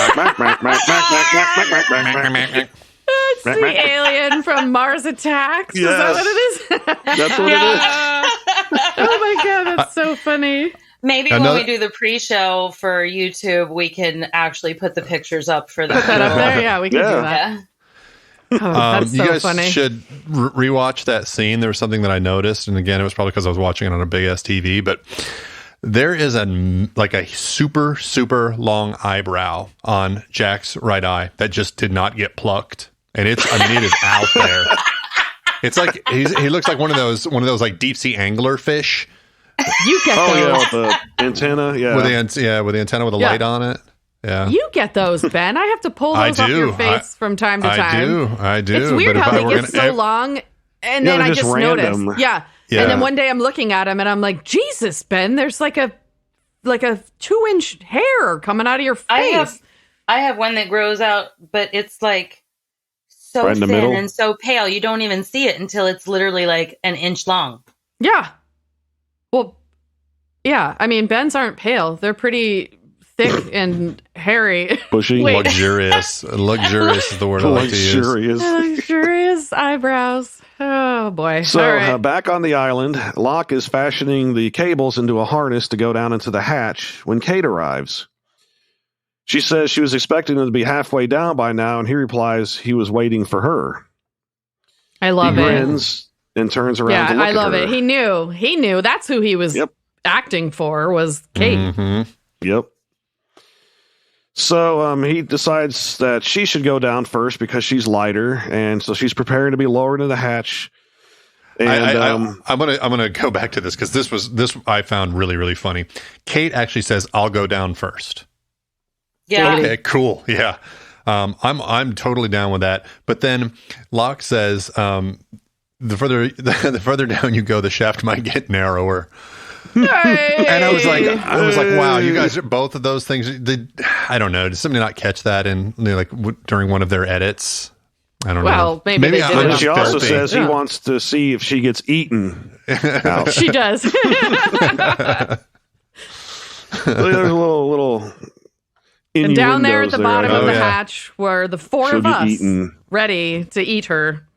the alien from Mars Attacks. Yes. Is that what it is? That's what it is. Oh my God, that's so funny. Maybe when we do the pre-show for YouTube, we can actually put the pictures up for that. Put that up there? Yeah, we can do that. Yeah. Oh, that's you so guys funny. should rewatch that scene. There was something that I noticed, and again, it was probably because I was watching it on a big ass TV. But there is a super super long eyebrow on Jack's right eye that just did not get plucked, and it is out there. It's like he looks like one of those like deep sea angler fish. You get those. Oh yeah, with the antenna. Yeah, with the antenna with a light on it. Yeah. You get those, Ben. I have to pull those off your face from time to time. I do. It's weird how they get so long, and then I just random. noticed. Yeah. And then one day I'm looking at them, and I'm like, Jesus, Ben, there's like a 2-inch hair coming out of your face. I have one that grows out, but it's like so right in the thin middle? and so pale. You don't even see it until it's literally like an inch long. Yeah. Well, yeah. I mean, Ben's aren't pale. They're pretty thick and hairy. Bushy. Luxurious. Luxurious is the word I like to use. Luxurious eyebrows. Oh, boy. So all right. back on the island, Locke is fashioning the cables into a harness to go down into the hatch when Kate arrives. She says she was expecting him to be halfway down by now, and he replies he was waiting for her. I love he it. grins and turns around to look I love at her. it. He knew. That's who he was acting for, was Kate. Mm-hmm. Yep. So he decides that she should go down first because she's lighter, and so she's preparing to be lowered into the hatch. And I'm gonna go back to this because this I found really really funny. Kate actually says, "I'll go down first." Yeah. Okay. Cool. Yeah. I'm totally down with that. But then Locke says, the further down you go, the shaft might get narrower. Hey! And I was like, wow, you guys are both of those things. I don't know. Did somebody not catch that during one of their edits? I don't know. Well, maybe they did. And she also says he wants to see if she gets eaten. She does. There's a little. And down there at the bottom of the yeah. hatch were the four She'll of get us eaten. ready to eat her.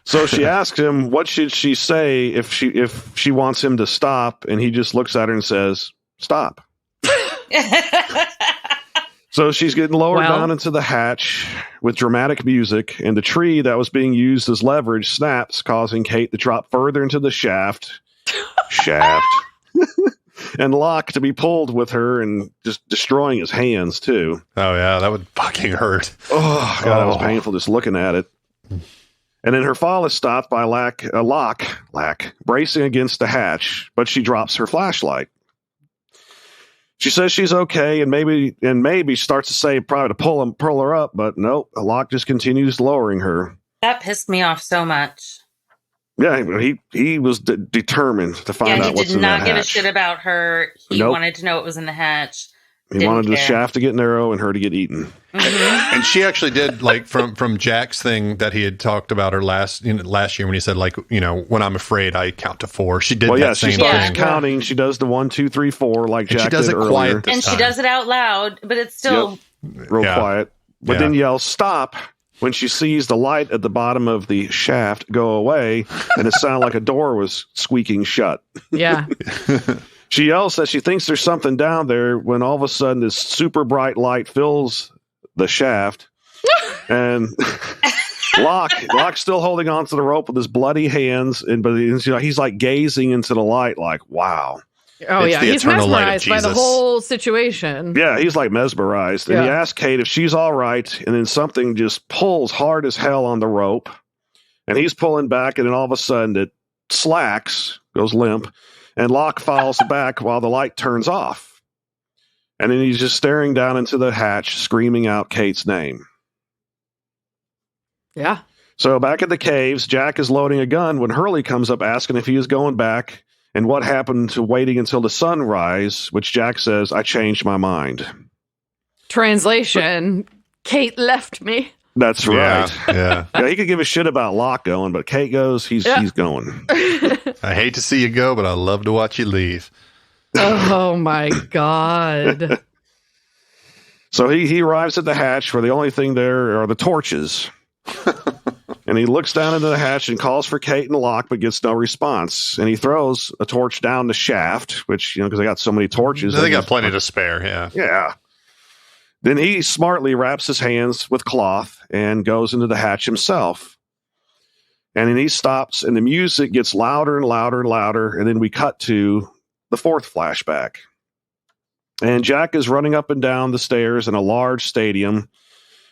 So she asks him, what should she say if she wants him to stop? And he just looks at her and says, stop. So she's getting lowered down into the hatch with dramatic music, and the tree that was being used as leverage snaps, causing Kate to drop further into the shaft. And Locke to be pulled with her and just destroying his hands, too. Oh, yeah, that would fucking hurt. Oh, God, it was painful just looking at it. And then her fall is stopped by Locke bracing against the hatch, but she drops her flashlight. She says she's okay, and maybe starts to say probably to pull her up, but nope, Locke just continues lowering her. That pissed me off so much. Yeah, he was determined to find out what's in that hatch. He did not give a shit about her. He wanted to know what was in the hatch. He wanted the shaft to get narrow and her to get eaten. Mm-hmm. And she actually did, like, from Jack's thing that he had talked about her last year when he said, like, when I'm afraid I count to 4. She did that same she starts thing. counting. She does the 1, 2, 3, 4 like and Jack she does did it earlier. quiet this And time. she does it out loud, but it's still real quiet. But then yells stop when she sees the light at the bottom of the shaft go away, and it sounded like a door was squeaking shut. Yeah. She yells that she thinks there's something down there when all of a sudden this super bright light fills the shaft. And Locke's still holding on to the rope with his bloody hands, but he's like gazing into the light, like, wow. Oh, It's yeah. the He's eternal light of mesmerized by the Jesus. whole situation. Yeah, he's like mesmerized. And he asks Kate if she's all right, and then something just pulls hard as hell on the rope, and he's pulling back, and then all of a sudden it slacks, goes limp, and Locke falls back while the light turns off. And then he's just staring down into the hatch, screaming out Kate's name. Yeah. So back at the caves, Jack is loading a gun when Hurley comes up asking if he is going back and what happened to waiting until the sunrise, which Jack says, I changed my mind. Translation, Kate left me. That's right. Yeah. Yeah, he could give a shit about Locke going, but Kate goes, he's going. I hate to see you go, but I love to watch you leave. Oh, my God. So he arrives at the hatch where the only thing there are the torches. And he looks down into the hatch and calls for Kate and Locke, but gets no response. And he throws a torch down the shaft, which, because they got so many torches. They got plenty to spare, yeah. Yeah. Then he smartly wraps his hands with cloth and goes into the hatch himself. And then he stops, and the music gets louder and louder and louder. And then we cut to the fourth flashback. And Jack is running up and down the stairs in a large stadium.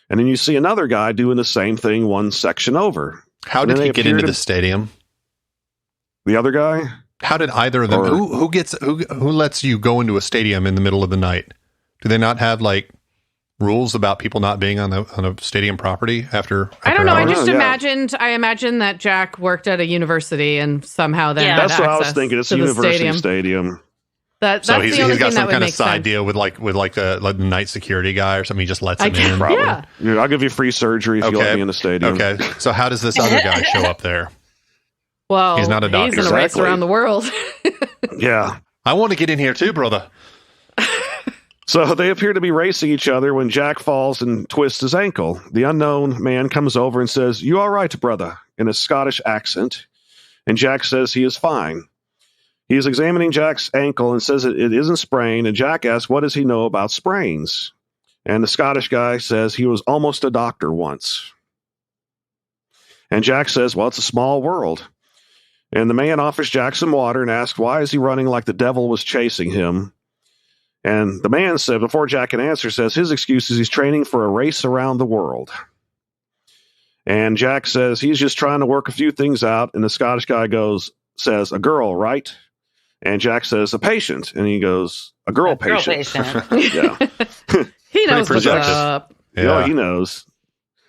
And then you see another guy doing the same thing one section over. How did he get into the stadium? The other guy? How did either of them? Who lets you go into a stadium in the middle of the night? Do they not have like rules about people not being on a stadium property after I don't know. hours? I imagined that Jack worked at a university and somehow then had that's what I was access thinking. It's to a the university stadium. That's so the he's only got thing some that kind would of make side sense. deal with the night security guy or something. He just lets him in. Yeah. Yeah, I'll give you free surgery if you let me in the stadium. Okay. So how does this other guy show up there? Well, He's not a doctor. He's in a race around the world. Yeah. I want to get in here too, brother. So they appear to be racing each other when Jack falls and twists his ankle. The unknown man comes over and says, "You all right, brother?" in a Scottish accent. And Jack says he is fine. He is examining Jack's ankle and says it isn't sprained. And Jack asks, what does he know about sprains? And the Scottish guy says he was almost a doctor once. And Jack says, well, it's a small world. And the man offers Jack some water and asks, why is he running like the devil was chasing him? And the man said, before Jack can answer, says his excuse is he's training for a race around the world. And Jack says he's just trying to work a few things out. And the Scottish guy says, a girl, right? And Jack says, a patient. And he goes, a girl patient. Yeah. He knows what's projected. up. Yeah, he knows.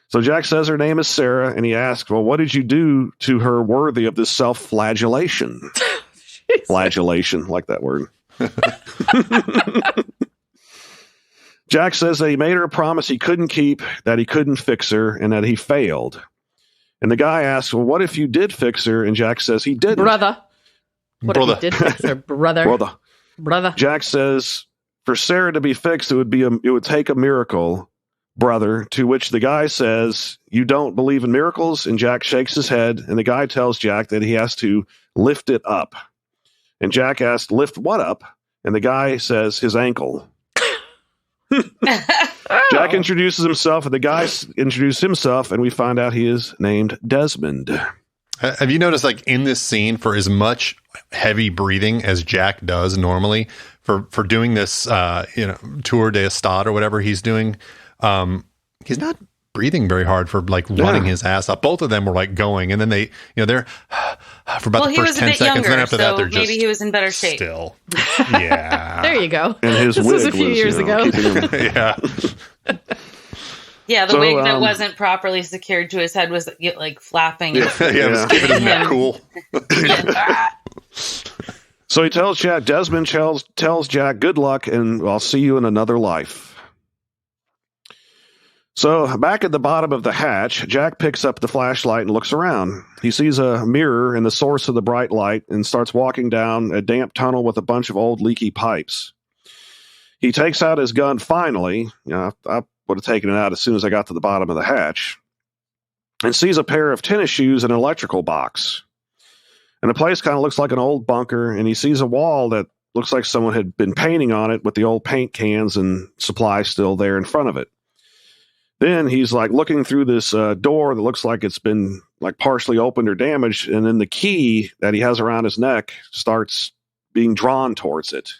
So Jack says her name is Sarah, and he asks, well, what did you do to her worthy of this self-flagellation? Flagellation, like that word. Jack says that he made her a promise he couldn't keep, that he couldn't fix her, and that he failed. And the guy asks, well, what if you did fix her? And Jack says he didn't. Brother. What if you did fix her, brother? Brother. Jack says, for Sarah to be fixed, it would take a miracle, brother, to which the guy says, you don't believe in miracles? And Jack shakes his head, and the guy tells Jack that he has to lift it up. And Jack asks, lift what up? And the guy says, his ankle. Jack introduces himself, and the guy introduces himself, and we find out he is named Desmond. Have you noticed, like, in this scene, for as much heavy breathing as Jack does normally, for doing this, tour de estade or whatever he's doing, he's not breathing very hard for like running his ass up. Both of them were like going, and then they're for about the first 10 seconds. Younger, and then after that, they're just maybe he was in better shape. Still, yeah. There you go. And his this wig was a few years ago. Yeah. Yeah, the wig that wasn't properly secured to his head was like flapping. Yeah, it was giving him that cool. So he tells Jack, Desmond tells Jack, good luck, and I'll see you in another life. So back at the bottom of the hatch, Jack picks up the flashlight and looks around. He sees a mirror in the source of the bright light and starts walking down a damp tunnel with a bunch of old leaky pipes. He takes out his gun finally. I would have taken it out as soon as I got to the bottom of the hatch, and sees a pair of tennis shoes and an electrical box. And the place kind of looks like an old bunker, and he sees a wall that looks like someone had been painting on it with the old paint cans and supplies still there in front of it. Then he's like looking through this door that looks like it's been like partially opened or damaged, and then the key that he has around his neck starts being drawn towards it.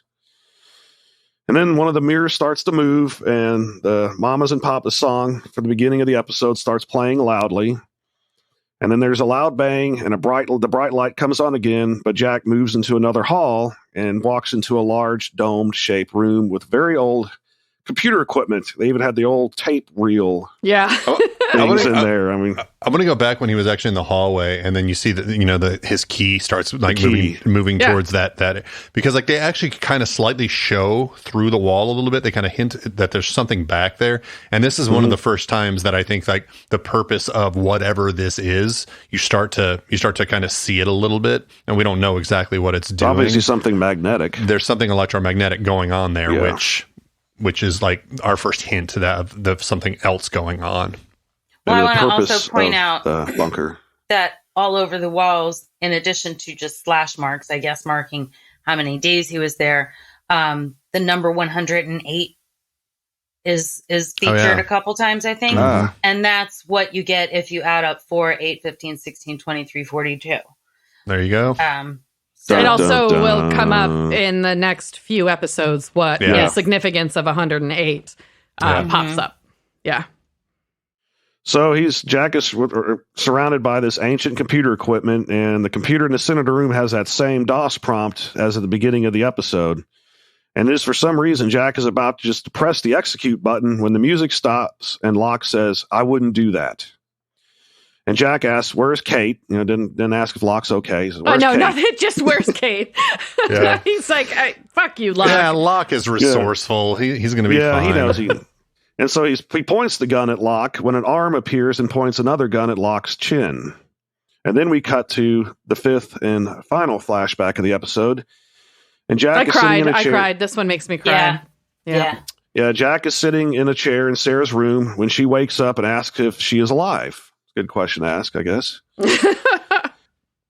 And then one of the mirrors starts to move, and the Mamas and Papas song from the beginning of the episode starts playing loudly. And then there's a loud bang, and the bright light comes on again, but Jack moves into another hall and walks into a large domed-shaped room with very old computer equipment. They even had the old tape reel things in there. I mean, I'm going to go back when he was actually in the hallway, and then you see that his key starts like moving towards that because like they actually kind of slightly show through the wall a little bit. They kind of hint that there's something back there, and this is one of the first times that I think like the purpose of whatever this is, you start to kind of see it a little bit, and we don't know exactly what it's doing. Obviously, something magnetic. There's something electromagnetic going on there, which is like our first hint to that of something else going on. Well, I want to also point out the bunker that all over the walls, in addition to just slash marks, I guess marking how many days he was there, the number 108 is featured a couple times, I think. And that's what you get if you add up 4, 8, 15, 16, 23, 42. There you go. It also will come up in the next few episodes what the significance of 108 pops up. Yeah. So Jack is surrounded by this ancient computer equipment, and the computer in the center of the room has that same DOS prompt as at the beginning of the episode. And this, for some reason, Jack is about to just press the execute button when the music stops and Locke says, "I wouldn't do that." And Jack asks, "Where's Kate?" Didn't ask if Locke's okay. He says, "Where's Kate?" No, just where's Kate? He's like, fuck you, Locke. Yeah, Locke is resourceful. He's going to be fine. He knows. And so he points the gun at Locke when an arm appears and points another gun at Locke's chin. And then we cut to the fifth and final flashback of the episode. And Jack is sitting in a chair. I cried. This one makes me cry. Yeah. Jack is sitting in a chair in Sarah's room when she wakes up and asks if she is alive. Good question to ask, I guess.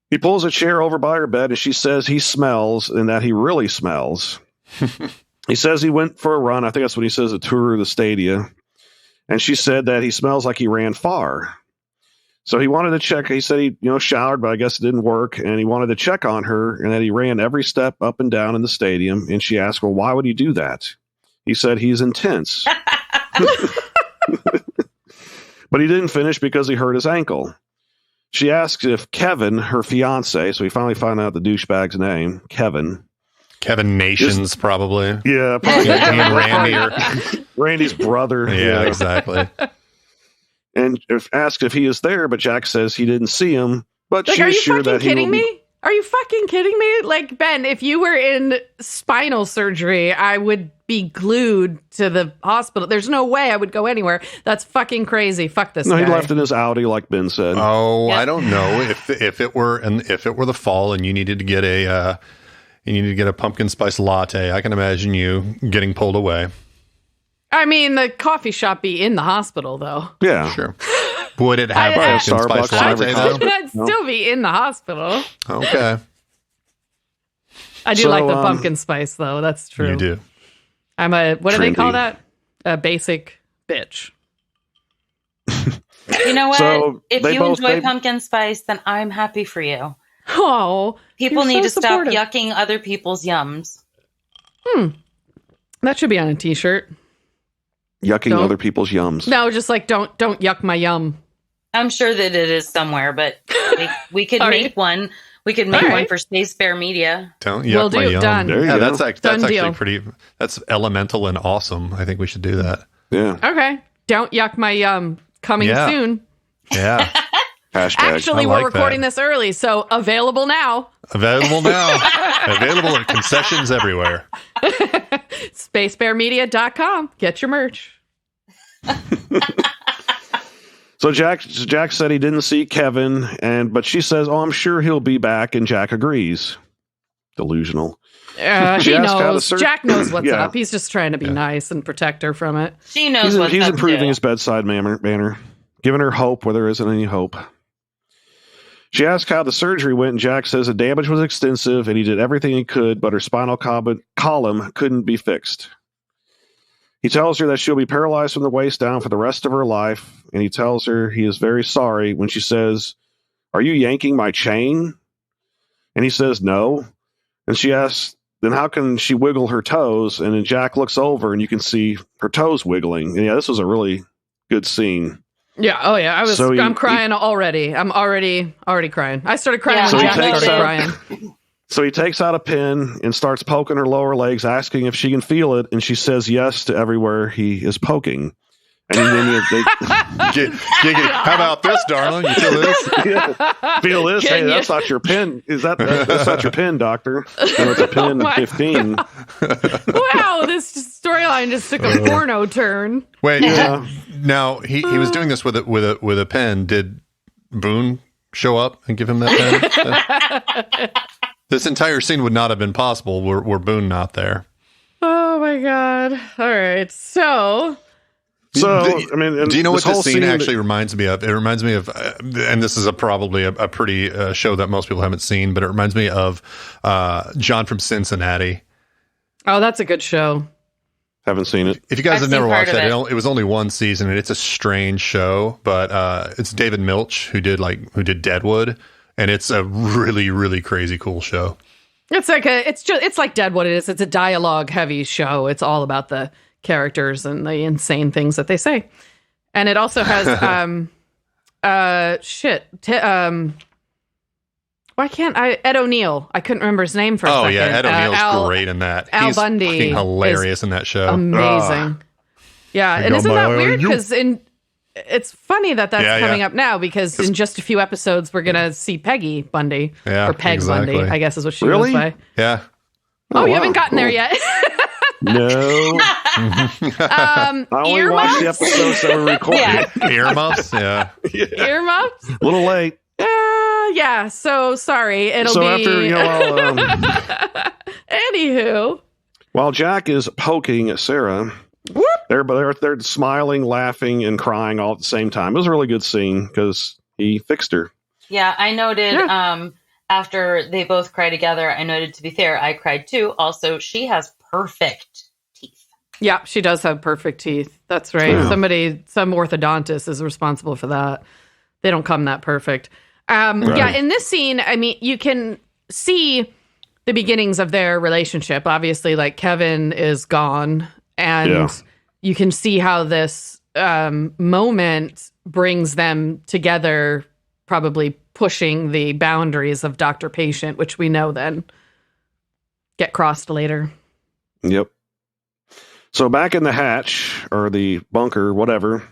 He pulls a chair over by her bed and she says he smells and that he really smells. He says he went for a run. I think that's what he says, a tour of the stadia. And she said that he smells like he ran far. So he wanted to check. He said he showered, but I guess it didn't work. And he wanted to check on her and that he ran every step up and down in the stadium. And she asked, well, why would he do that? He said he's intense. But he didn't finish because he hurt his ankle. She asks if Kevin, her fiance, so we finally find out the douchebag's name, Kevin Nations, probably. Yeah, probably. And Randy. Randy's brother. Yeah, exactly. And asks if he is there, but Jack says he didn't see him. But she's sure that he will be. Are you fucking kidding me? Like, Ben, if you were in spinal surgery, I would be glued to the hospital. There's no way I would go anywhere. That's fucking crazy. Fuck this guy. He left in his Audi, like Ben said. Oh, yeah. I don't know if it were the fall and you needed to get a pumpkin spice latte. I can imagine you getting pulled away. I mean, the coffee shop be in the hospital, though. Yeah, sure. Would it have pumpkin spice latte though? I'd still be in the hospital. Okay. I do like the pumpkin spice, though. That's true. You do. I'm what do they call that? A basic bitch. You know what? So if you enjoy pumpkin spice, then I'm happy for you. Oh, people need to stop yucking other people's yums. That should be on a t-shirt. Yucking other people's yums. No, just like don't yuck my yum. I'm sure that it is somewhere, but we could make one. We could make one for Space Bear Media. Don't yuck my yum. Done. Yeah, that's actually pretty. That's elemental and awesome. I think we should do that. Yeah. Okay. Don't yuck my yum. Coming soon. Yeah. Hashtag. Actually, we're recording this early, so available now. Available at concessions everywhere. SpaceBearMedia.com. Get your merch. So Jack said he didn't see Kevin, but she says, "Oh, I'm sure he'll be back," and Jack agrees. Delusional. He knows. Jack knows what's up. He's just trying to be nice and protect her from it. She knows what's up. He's improving his bedside manner, giving her hope where there isn't any hope. She asks how the surgery went, and Jack says the damage was extensive, and he did everything he could, but her spinal column couldn't be fixed. He tells her that she'll be paralyzed from the waist down for the rest of her life, and he tells her he is very sorry when she says, "Are you yanking my chain?" And he says, "No." And she asks, then how can she wiggle her toes? And then Jack looks over and you can see her toes wiggling. And yeah, this was a really good scene. Yeah. Oh yeah. I'm crying already. I'm already crying. I started crying when Jack started crying. So he takes out a pin and starts poking her lower legs, asking if she can feel it. And she says yes to everywhere he is poking. And then how about this, darling? You feel this? Yeah. Feel this? Hey, that's not your pin. That's not your pin, doctor? No, it's a pin 15. Wow, this storyline just took a porno turn. Wait, now he was doing this with a pen. Did Boone show up and give him that pen? This entire scene would not have been possible were Boone not there. Oh my god! All right, so. I mean, do you know what this scene actually reminds me of? It reminds me of, and this is probably a pretty show that most people haven't seen, but it reminds me of John from Cincinnati. Oh, that's a good show. Haven't seen it. If you guys have never watched that, it was only one season, and it's a strange show. But it's David Milch who did Deadwood, and it's a really, really crazy cool show. It's like Deadwood. It's a dialogue heavy show. It's all about the characters and the insane things that they say. And it also has why can't I Ed O'Neill. I couldn't remember his name for a second. Oh yeah, Ed O'Neill's great in that. Al He's Bundy fucking hilarious in that show. Amazing. Yeah, and isn't that weird? Because it's funny that's coming up now, because in just a few episodes we're gonna see Peggy Bundy. Yeah, or Peg Bundy, I guess is what she goes by. Yeah. Oh, you haven't gotten there yet. No. I only watched the episodes that were recorded. Yeah. Earmuffs? Yeah. Earmuffs? A little late. Yeah, so sorry. It'll be... After, Anywho. While Jack is poking Sarah, they're smiling, laughing, and crying all at the same time. It was a really good scene because he fixed her. Yeah, I noted... after they both cry together, I noted, to be fair, I cried too. Also, she has perfect teeth. Yeah, she does have perfect teeth. That's right. Yeah. Some orthodontist is responsible for that. They don't come that perfect. Right. Yeah, in this scene, I mean, you can see the beginnings of their relationship. Obviously, like, Kevin is gone, and you can see how this moment brings them together, probably pushing the boundaries of doctor-patient, which we know then get crossed later. Yep. So back in the hatch, or the bunker, whatever,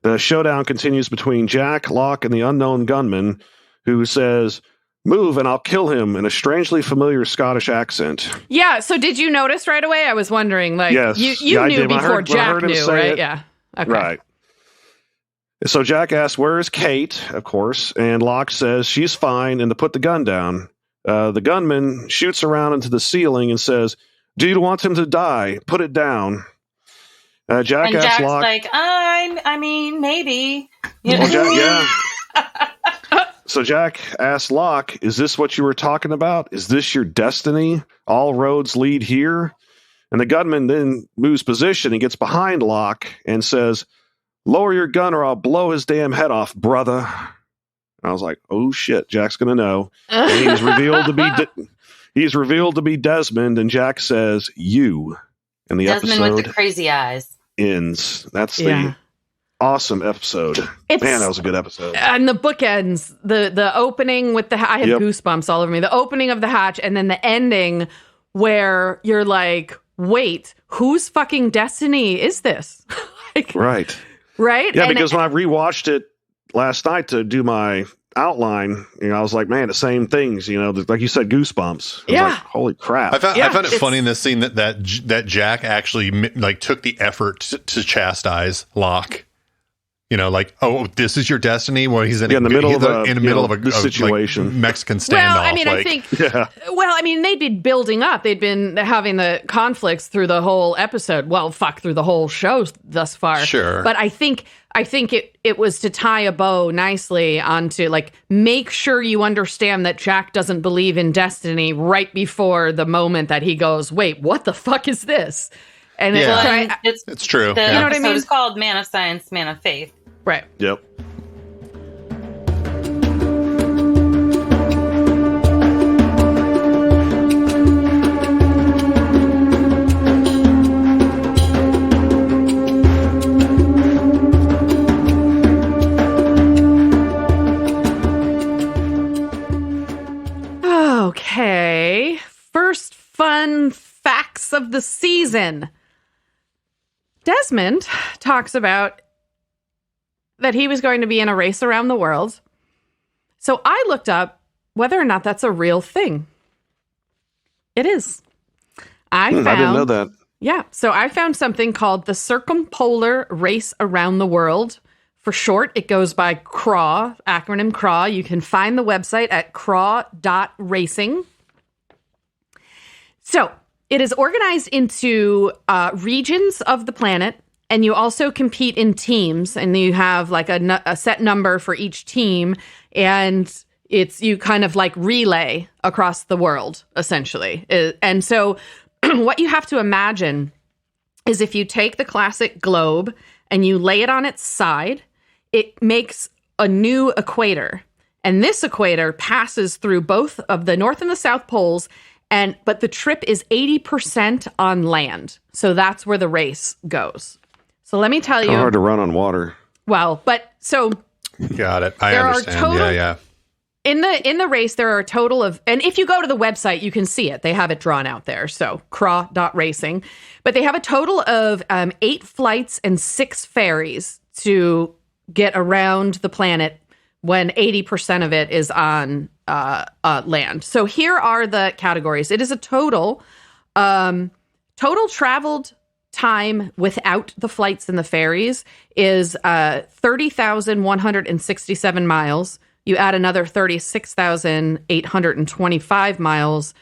the showdown continues between Jack, Locke, and the unknown gunman, who says, "Move and I'll kill him," in a strangely familiar Scottish accent. Yeah, so did you notice right away? I was wondering, like, yes. you knew before Jack knew, right? Yeah. Okay. Right. So Jack asks, "Where is Kate?" Of course. And Locke says she's fine and to put the gun down. The gunman shoots around into the ceiling and says, "Do you want him to die? Put it down." Jack asks Jack's Locke, like, I mean, maybe. So Jack asks Locke, "Is this what you were talking about? Is this your destiny? All roads lead here?" And the gunman then moves position and gets behind Locke and says, "Lower your gun or I'll blow his damn head off, brother." And I was like, oh shit, Jack's going to know. And he's revealed to be Desmond, and Jack says, "You." And the Desmond episode with the crazy eyes ends. That's the awesome episode. Man, that was a good episode. And the bookends, the opening with I have goosebumps all over me. The opening of the hatch, and then the ending where you're like, wait, whose fucking destiny is this? Like, right. Right? Yeah, because when I rewatched it last night to do my outline, I was like, man, the same things, like you said, goosebumps. I was like, holy crap. I found it funny in this scene that Jack actually like took the effort to chastise Locke. Like, oh, this is your destiny. Well, he's in the middle of a situation, like Mexican standoff. Well, I mean, I think. Well, I mean, they'd been building up. They'd been having the conflicts through the whole episode. Well, through the whole show thus far. Sure. But I think it was to tie a bow nicely onto, like, make sure you understand that Jack doesn't believe in destiny right before the moment that he goes, wait, what the fuck is this? And Yeah. It's true. The Yeah. You know what I episode mean? is called Man of Science, Man of Faith. right. Yep. Okay. First fun facts of the season. Desmond talks about that he was going to be in a race around the world. So I looked up whether or not that's a real thing. It is. I I didn't know that. Yeah. So I found something called the Circumpolar Race Around the World. For short, it goes by CRAW, acronym CRAW. You can find the website at craw.racing. So it is organized into regions of the planet, and you also compete in teams, and you have like a set number for each team, and you kind of like relay across the world, essentially. And so what you have to imagine is if you take the classic globe and you lay it on its side, it makes a new equator. And this equator passes through both of the North and the South poles, but the trip is 80% on land. So that's where the race goes. So let me tell you. It's hard to run on water. Well, but so Got it. I There are understand. total- Yeah. in the race, there are a total of, and if you go to the website, you can see it. They have it drawn out there. So craw.racing. But they have a total of 8 flights and 6 ferries to get around the planet when 80% of it is on land. So here are the categories. It is a total traveled time without the flights and the ferries is 30,167 miles. You add another 36,825 miles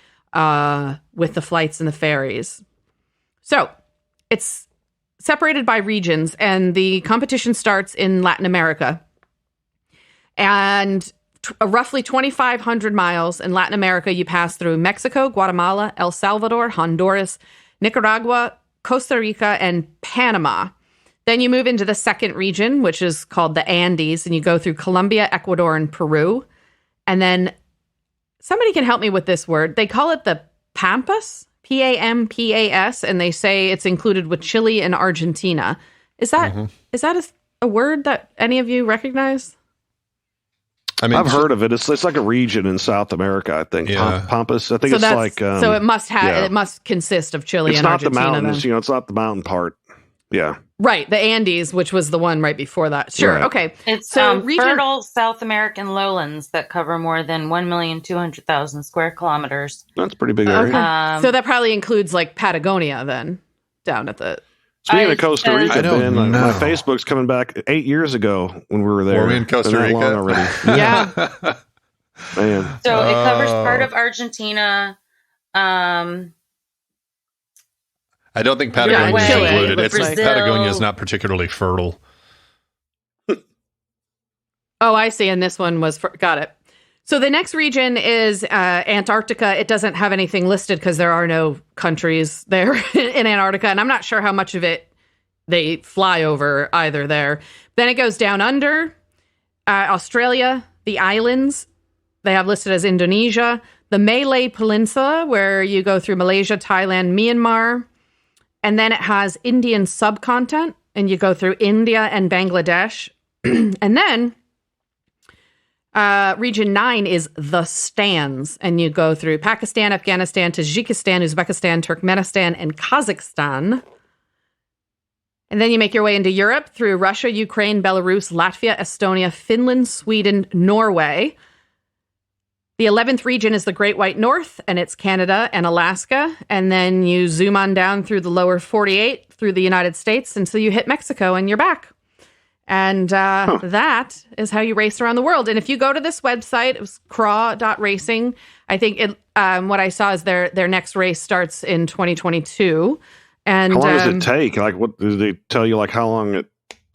with the flights and the ferries. So it's separated by regions, and the competition starts in Latin America. And roughly 2,500 miles in Latin America, you pass through Mexico, Guatemala, El Salvador, Honduras, Nicaragua, Costa Rica, and Panama. Then you move into the second region, which is called the Andes, and you go through Colombia, Ecuador, and Peru. And then somebody can help me with this word. They call it the Pampas, Pampas, and they say it's included with Chile and Argentina. Is that a word that any of you recognize? I mean, I've heard of it. It's like a region in South America, I think. Yeah. Pampas. I think So it's that's like. so it must have yeah. it must consist of Chile It's and not the Argentina. mountains. Then. It's not the mountain part. Yeah. Right, the Andes, which was the one right before that. Sure, Right. okay. It's So fertile South American lowlands that cover more than 1,200,000 square kilometers. That's a pretty big area. Okay. So that probably includes like Patagonia then, down at the. Speaking of Costa Rica, I don't Ben, know. my Facebook's coming back 8 years ago when we were there. Were we in Costa Been that Rica? long already. Yeah. Man. So it covers part Oh. of Argentina. I don't think Patagonia is Chile, included. it It's looks like. Patagonia is not particularly fertile. Oh, I see. And this one was got it. So the next region is Antarctica. It doesn't have anything listed because there are no countries there in Antarctica, and I'm not sure how much of it they fly over either there. Then it goes down under Australia, the islands. They have listed as Indonesia, the Malay Peninsula, where you go through Malaysia, Thailand, Myanmar. And then it has Indian subcontinent, and you go through India and Bangladesh. And then region 9 is the Stans, and you go through Pakistan, Afghanistan, Tajikistan, Uzbekistan, Turkmenistan, and Kazakhstan. And then you make your way into Europe through Russia, Ukraine, Belarus, Latvia, Estonia, Finland, Sweden, Norway. The 11th region is the Great White North, and it's Canada and Alaska. And then you zoom on down through the lower 48, through the United States, until you hit Mexico, and you're back. And that is how you race around the world. And if you go to this website, it was craw.racing. I think what I saw is their next race starts in 2022. And How long does it take? Like, what do they tell you? Like, how long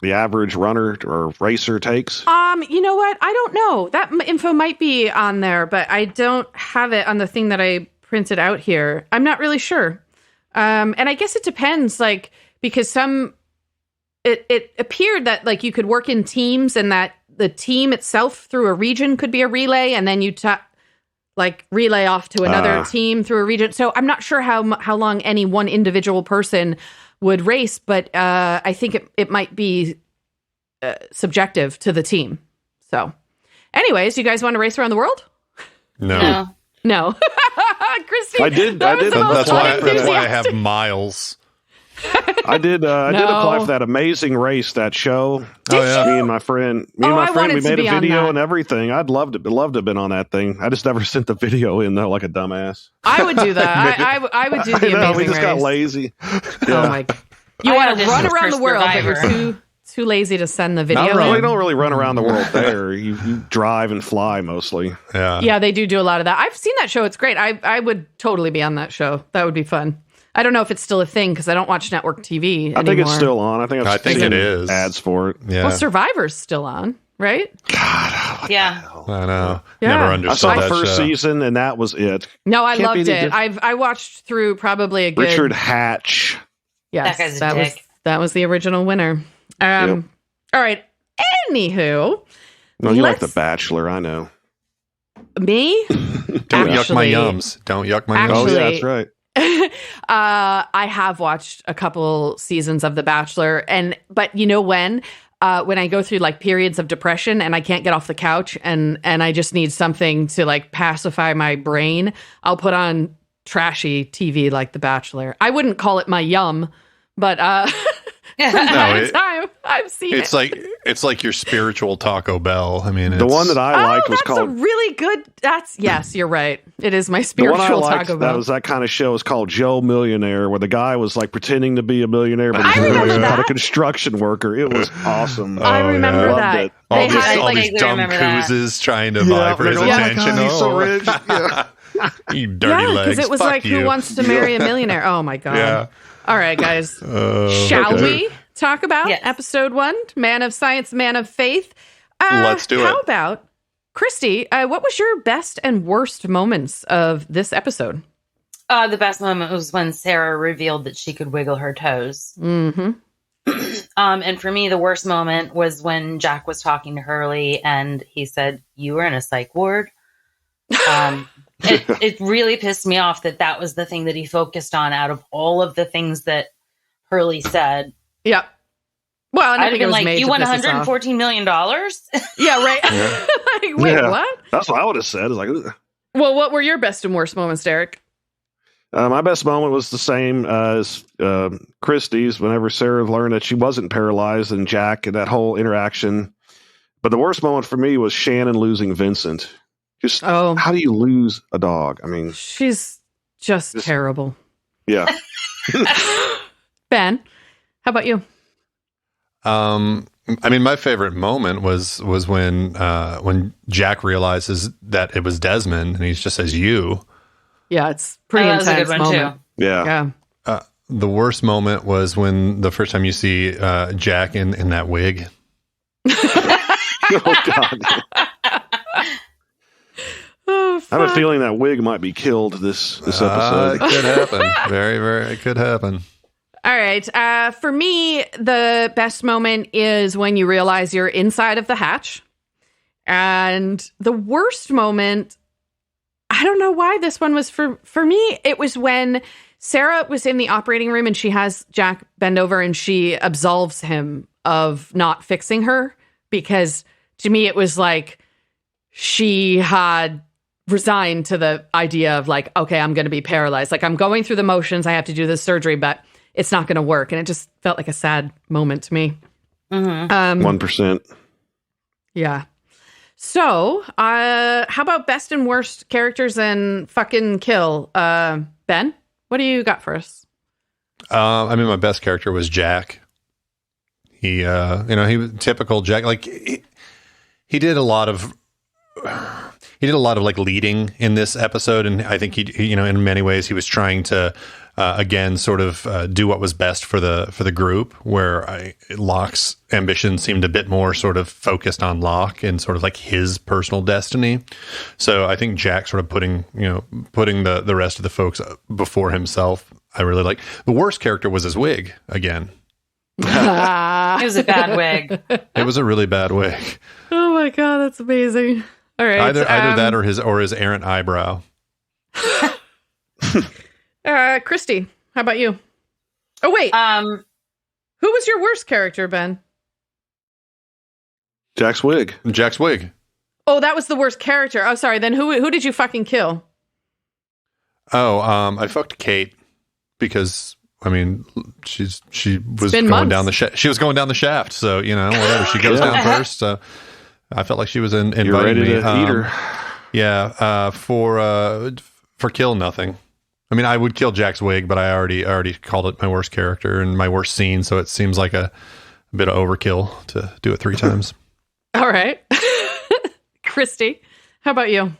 the average runner or racer takes? You know what? I don't know. That info might be on there, but I don't have it on the thing that I printed out here. I'm not really sure. And I guess it depends, like, because it appeared that like you could work in teams and that the team itself through a region could be a relay, and then you relay off to another team through a region. So I'm not sure how long any one individual person would race, but I think it might be subjective to the team. So anyways, you guys want to race around the world? No. Christy, I did. That's why I have miles. I did apply for that Amazing Race, that show. Me and my friend, we made a video and everything. I'd love to have been on that thing. I just never sent the video in though, like a dumbass. I would do that. I would do the Amazing we just Race. got lazy. Oh my! You want to run around the world, but you're too lazy to send the video. We don't really run around the world there. You drive and fly mostly. Yeah, they do a lot of that. I've seen that show. It's great. I would totally be on that show. That would be fun. I don't know if it's still a thing because I don't watch network TV anymore. I think it's still on. I think it is. Ads for it. Yeah. Well, Survivor's still on, right? God. Yeah. I know. Yeah. Never understood I saw that the first show. season, and that was it. No, I loved it. I watched through probably a good... Richard Hatch. Yes, That guy's a dick. that was the original winner. All right. Anywho. No, you like The Bachelor, I know. Me? Don't yuck my yums. Don't yuck my yums. Oh, yeah, that's right. I have watched a couple seasons of The Bachelor, but you know when I go through like periods of depression and I can't get off the couch and I just need something to like pacify my brain, I'll put on trashy TV like The Bachelor. I wouldn't call it my yum, but from time to time I've seen it. It's like your spiritual Taco Bell. I mean, the one that I liked was called... That's a really good... Yes, you're right. It is my spiritual Taco Bell. That was that kind of show is called Joe Millionaire, where the guy was like pretending to be a millionaire, but he's really not a construction worker. It was awesome. I remember that. All these dumb coozes trying to vie for his attention. He's so rich. You dirty legs. Because it was like, who wants to marry a millionaire? Oh my God. Yeah. All right, guys. Shall we talk about episode 1, Man of Science, Man of Faith? Let's do it. How about, Christy, what was your best and worst moments of this episode? The best moment was when Sarah revealed that she could wiggle her toes. Mm-hmm. And for me, the worst moment was when Jack was talking to Hurley and he said, "You were in a psych ward." It really pissed me off that was the thing that he focused on out of all of the things that Hurley said. Yep. Well, I'd have been like, "You won $114 million?" Yeah, right. Like, wait, what? That's what I would have said. It's like, ugh. Well, what were your best and worst moments, Derek? My best moment was the same as Christie's whenever Sarah learned that she wasn't paralyzed, and Jack and that whole interaction. But the worst moment for me was Shannon losing Vincent. How do you lose a dog? I mean, she's just terrible. Yeah. Ben, how about you? I mean, my favorite moment was when Jack realizes that it was Desmond, and he just says "you." Yeah, it's pretty intense was a good one moment. too. Yeah. The worst moment was when the first time you see Jack in that wig. Oh God. I have a feeling that wig might be killed this episode. It could happen. Very, very. It could happen. All right. For me, the best moment is when you realize you're inside of the hatch. And the worst moment, I don't know why this one was for me. It was when Sarah was in the operating room and she has Jack bend over and she absolves him of not fixing her. Because to me, it was like she had resigned to the idea of like, okay, I'm going to be paralyzed. Like, I'm going through the motions. I have to do this surgery, but it's not going to work. And it just felt like a sad moment to me. Mm-hmm. 1%. Yeah. So, how about best and worst characters and fucking kill? Ben, what do you got for us? I mean, my best character was Jack. He was typical Jack. Like he did a lot of like leading in this episode, and I think he in many ways he was trying to again sort of do what was best for the group. Where Locke's ambition seemed a bit more sort of focused on Locke and sort of like his personal destiny. So I think Jack sort of putting the rest of the folks before himself I really like. The worst character was his wig again. It was a bad wig. It was a really bad wig. Oh my god, that's amazing. All right. Either that or his errant eyebrow. Christy, how about you? Oh wait. Who was your worst character, Ben? Jack's wig. Jack's wig. Oh, that was the worst character. Oh, sorry. Then who did you fucking kill? Oh, I fucked Kate because I mean she was been going months. down the she was going down the shaft. So whatever, she goes down first. So I felt like she was inviting You're ready me. to eat her. Yeah, for kill nothing. I mean, I would kill Jack's wig, but I already called it my worst character and my worst scene, so it seems like a bit of overkill to do it 3 times. All right. Christy, how about you?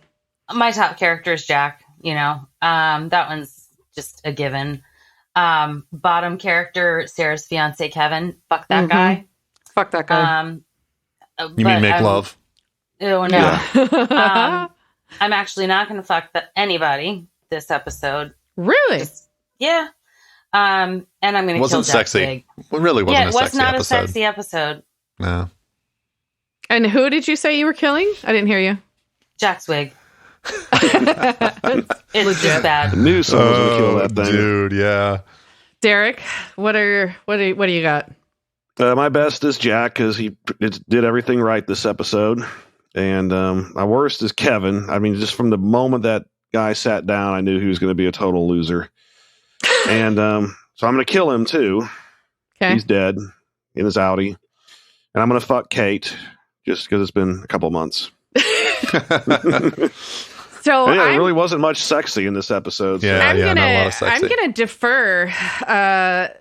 My top character is Jack, that one's just a given. Bottom character, Sarah's fiance, Kevin. Fuck that guy. Fuck that guy. You mean make love? Oh, no. Yeah. I'm actually not going to fuck anybody this episode. Really? Yeah. And I'm going to kill Wasn't Jack sexy. Big. It really wasn't a it was sexy not episode. a sexy episode. No. And who did you say you were killing? I didn't hear you. Jack's wig. It's just bad. I knew someone was going to kill that thing. Dude, yeah. Derek, what do you got? My best is Jack because he did everything right this episode. And my worst is Kevin. I mean, just from the moment that guy sat down, I knew he was going to be a total loser. And so I'm going to kill him too. Okay. He's dead in his Audi. And I'm going to fuck Kate just because it's been a couple months. So it really wasn't much sexy in this episode. So. Yeah, not a lot of sexy. I'm gonna defer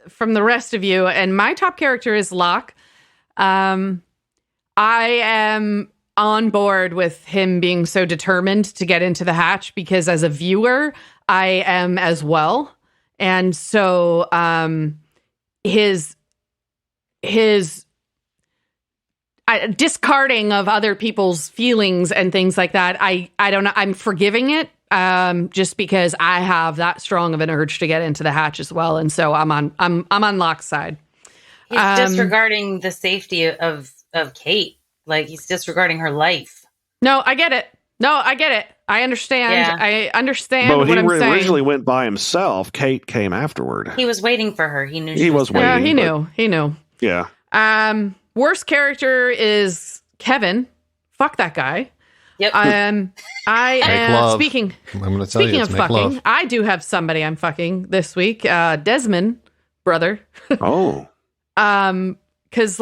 from the rest of you, and my top character is Locke. I am on board with him being so determined to get into the hatch because as a viewer, I am as well. And so his discarding of other people's feelings and things like that, I don't know. I'm forgiving it just because I have that strong of an urge to get into the hatch as well. And so I'm on Locke's side. He's disregarding the safety of Kate. Like he's disregarding her life. No, I get it. I understand. Yeah. I understand But what he I'm saying. originally went by himself. Kate came afterward. He was waiting for her. He knew He was waiting. Yeah, he knew. Yeah. Worst character is Kevin. Fuck that guy. Yep. I am love. speaking. I'm going to tell you, Speaking it's of make fucking, love. I do have somebody I'm fucking this week. Desmond, brother. Oh. Because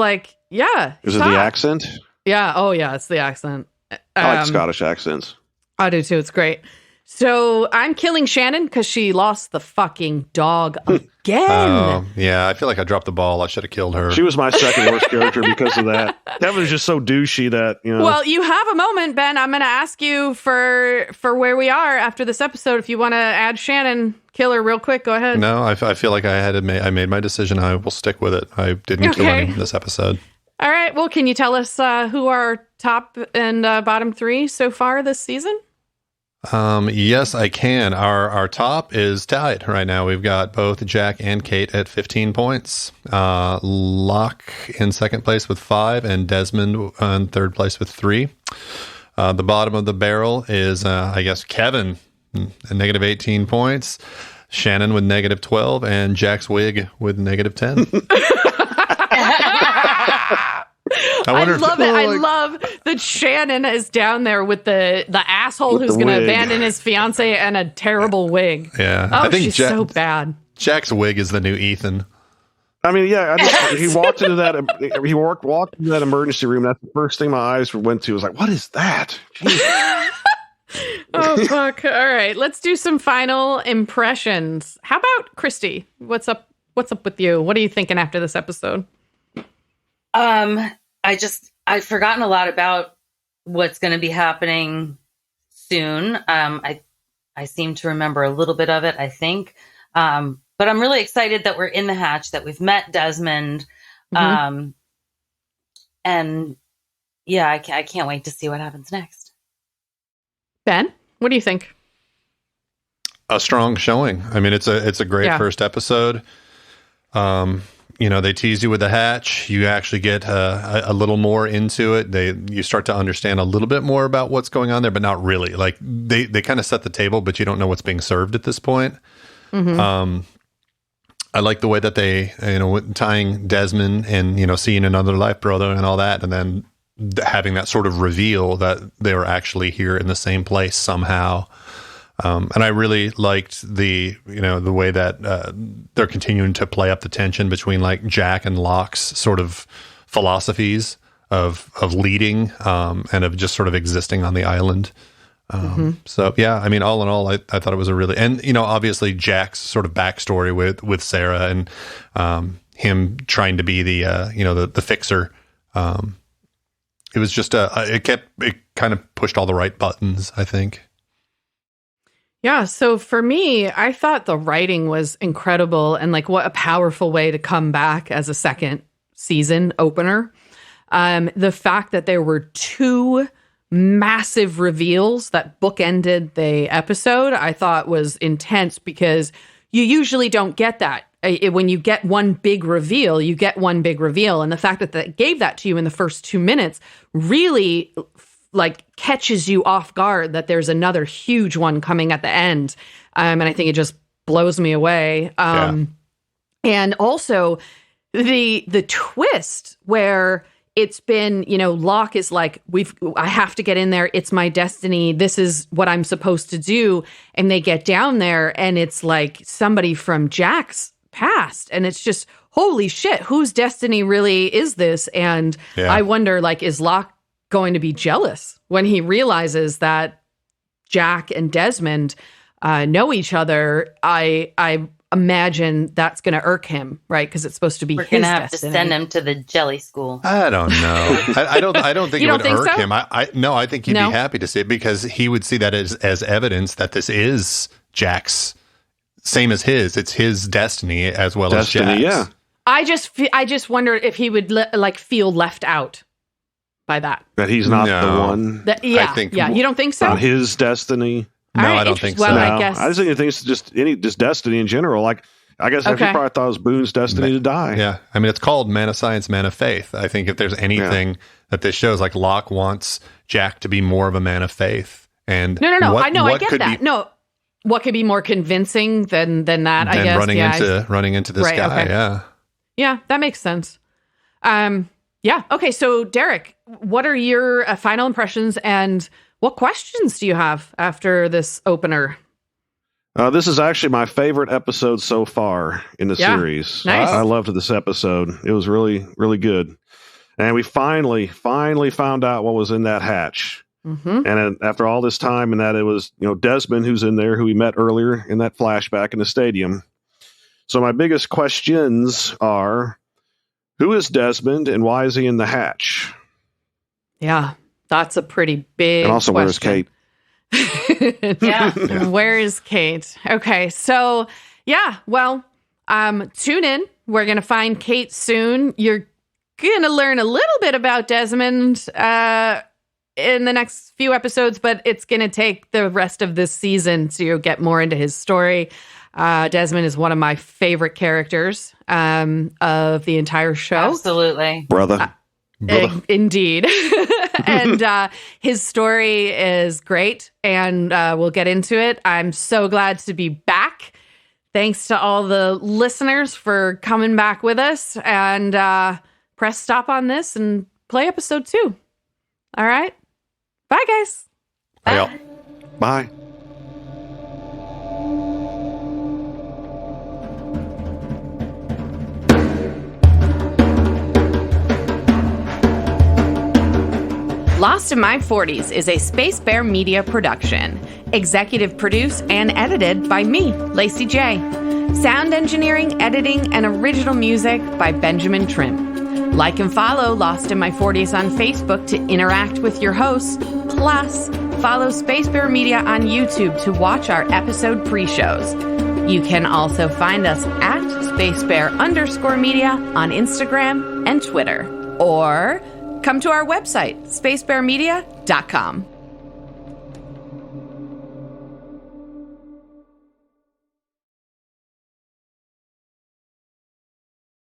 yeah. Is it stop. the accent? Yeah. Oh yeah, it's the accent. I like Scottish accents. I do too. It's great. So I'm killing Shannon because she lost the fucking dog again. Oh, yeah. I feel like I dropped the ball. I should have killed her. She was my second worst character because of that. Kevin's just so douchey that, Well, you have a moment, Ben. I'm going to ask you for where we are after this episode. If you want to add Shannon, kill her real quick. Go ahead. No, I feel like I made my decision. I will stick with it. I didn't kill Okay. him this episode. All right. Well, can you tell us who our top and bottom 3 so far this season? Yes, I can. Our top is tied right now. We've got both Jack and Kate at 15 points. Locke in second place with 5, and Desmond in third place with 3. The bottom of the barrel is, I guess, Kevin at negative 18 points, Shannon with negative 12, and Jack's wig with negative 10. I love it. I love that Shannon is down there with the asshole With who's the going to wig. abandon his fiance and a terrible wig. Yeah, Oh, I think she's so bad. Jack's wig is the new Ethan. I mean, yeah, he walked into that. He walked into that emergency room. That's the first thing my eyes went to. Was like, what is that? Jeez. Oh, fuck. All right. Let's do some final impressions. How about Christy? What's up with you? What are you thinking after this episode? I've forgotten a lot about what's going to be happening soon. I seem to remember a little bit of it, I think. But I'm really excited that we're in the hatch, that we've met Desmond. And yeah, I can't wait to see what happens next. Ben, what do you think? a strong showing. I mean, it's a great first episode. They tease you with the hatch. You actually get a little more into it. You start to understand a little bit more about what's going on there, but not really. Like they kind of set the table, but you don't know what's being served at this point. Mm-hmm. I like the way that they, tying Desmond and, seeing another life, brother, and all that, and then having that sort of reveal that they were actually here in the same place somehow. And I really liked the way that they're continuing to play up the tension between like Jack and Locke's sort of philosophies of leading and of just sort of existing on the island. So yeah, I mean, all in all, I thought it was a really, and obviously Jack's sort of backstory with Sarah and him trying to be the fixer. It was just it kind of pushed all the right buttons, I think. Yeah, so for me, I thought the writing was incredible, and like what a powerful way to come back as a second season opener. The fact that there were 2 massive reveals that bookended the episode, I thought was intense, because you usually don't get that. When you get one big reveal, you get one big reveal. And the fact that they gave that to you in the first 2 minutes really like catches you off guard that there's another huge one coming at the end. And I think it just blows me away. And also the twist where it's been, Locke is like, I have to get in there. It's my destiny. This is what I'm supposed to do. And they get down there and it's like somebody from Jack's past. And it's just, holy shit, whose destiny really is this? And I wonder, like, is Locke going to be jealous when he realizes that Jack and Desmond know each other? I imagine that's going to irk him, right? Because it's supposed to be his destiny. We're going to have to send him to the jelly school. I don't know. I don't think it would irk him. I think he'd be happy to see it, because he would see that as evidence that this is Jack's, same as his. It's his destiny as well as Jack's. Yeah. I just wonder if he would feel left out by that. That he's not the one. I think you don't think so? Not his destiny. No, I don't think so. Well, No. I guess. I just think it's just destiny in general. Like, I guess he probably thought it was Boone's destiny to die. Yeah. I mean, it's called Man of Science, Man of Faith. I think if there's anything that this shows, like Locke wants Jack to be more of a man of faith. And No. I get that. No. What could be more convincing than that, I guess? Running into this guy, okay. Yeah, that makes sense. Yeah. Okay, so Derek, what are your final impressions, and what questions do you have after this opener? This is actually my favorite episode so far in the series. Nice. I loved this episode. It was really, really good. And we finally found out what was in that hatch. Mm-hmm. And after all this time, and that it was, Desmond who's in there, who we met earlier in that flashback in the stadium. So my biggest questions are, who is Desmond and why is he in the hatch? Yeah, that's a pretty big And also, question. Where's Kate? Where is Kate? Okay, so tune in. We're going to find Kate soon. You're going to learn a little bit about Desmond in the next few episodes, but it's going to take the rest of this season to get more into his story. Desmond is one of my favorite characters of the entire show. Absolutely. Brother. Indeed. And his story is great, and we'll get into it. I'm so glad to be back. Thanks to all the listeners for coming back with us, and press stop on this and play episode 2. All right. Bye, guys. Bye, y'all. Bye. Lost in My 40s is a Space Bear Media production. Executive produced and edited by me, Lacy J. Sound engineering, editing, and original music by Benjamin Trim. Like and follow Lost in My 40s on Facebook to interact with your hosts. Plus, follow Space Bear Media on YouTube to watch our episode pre-shows. You can also find us at SpaceBear_media on Instagram and Twitter. Or come to our website, spacebearmedia.com.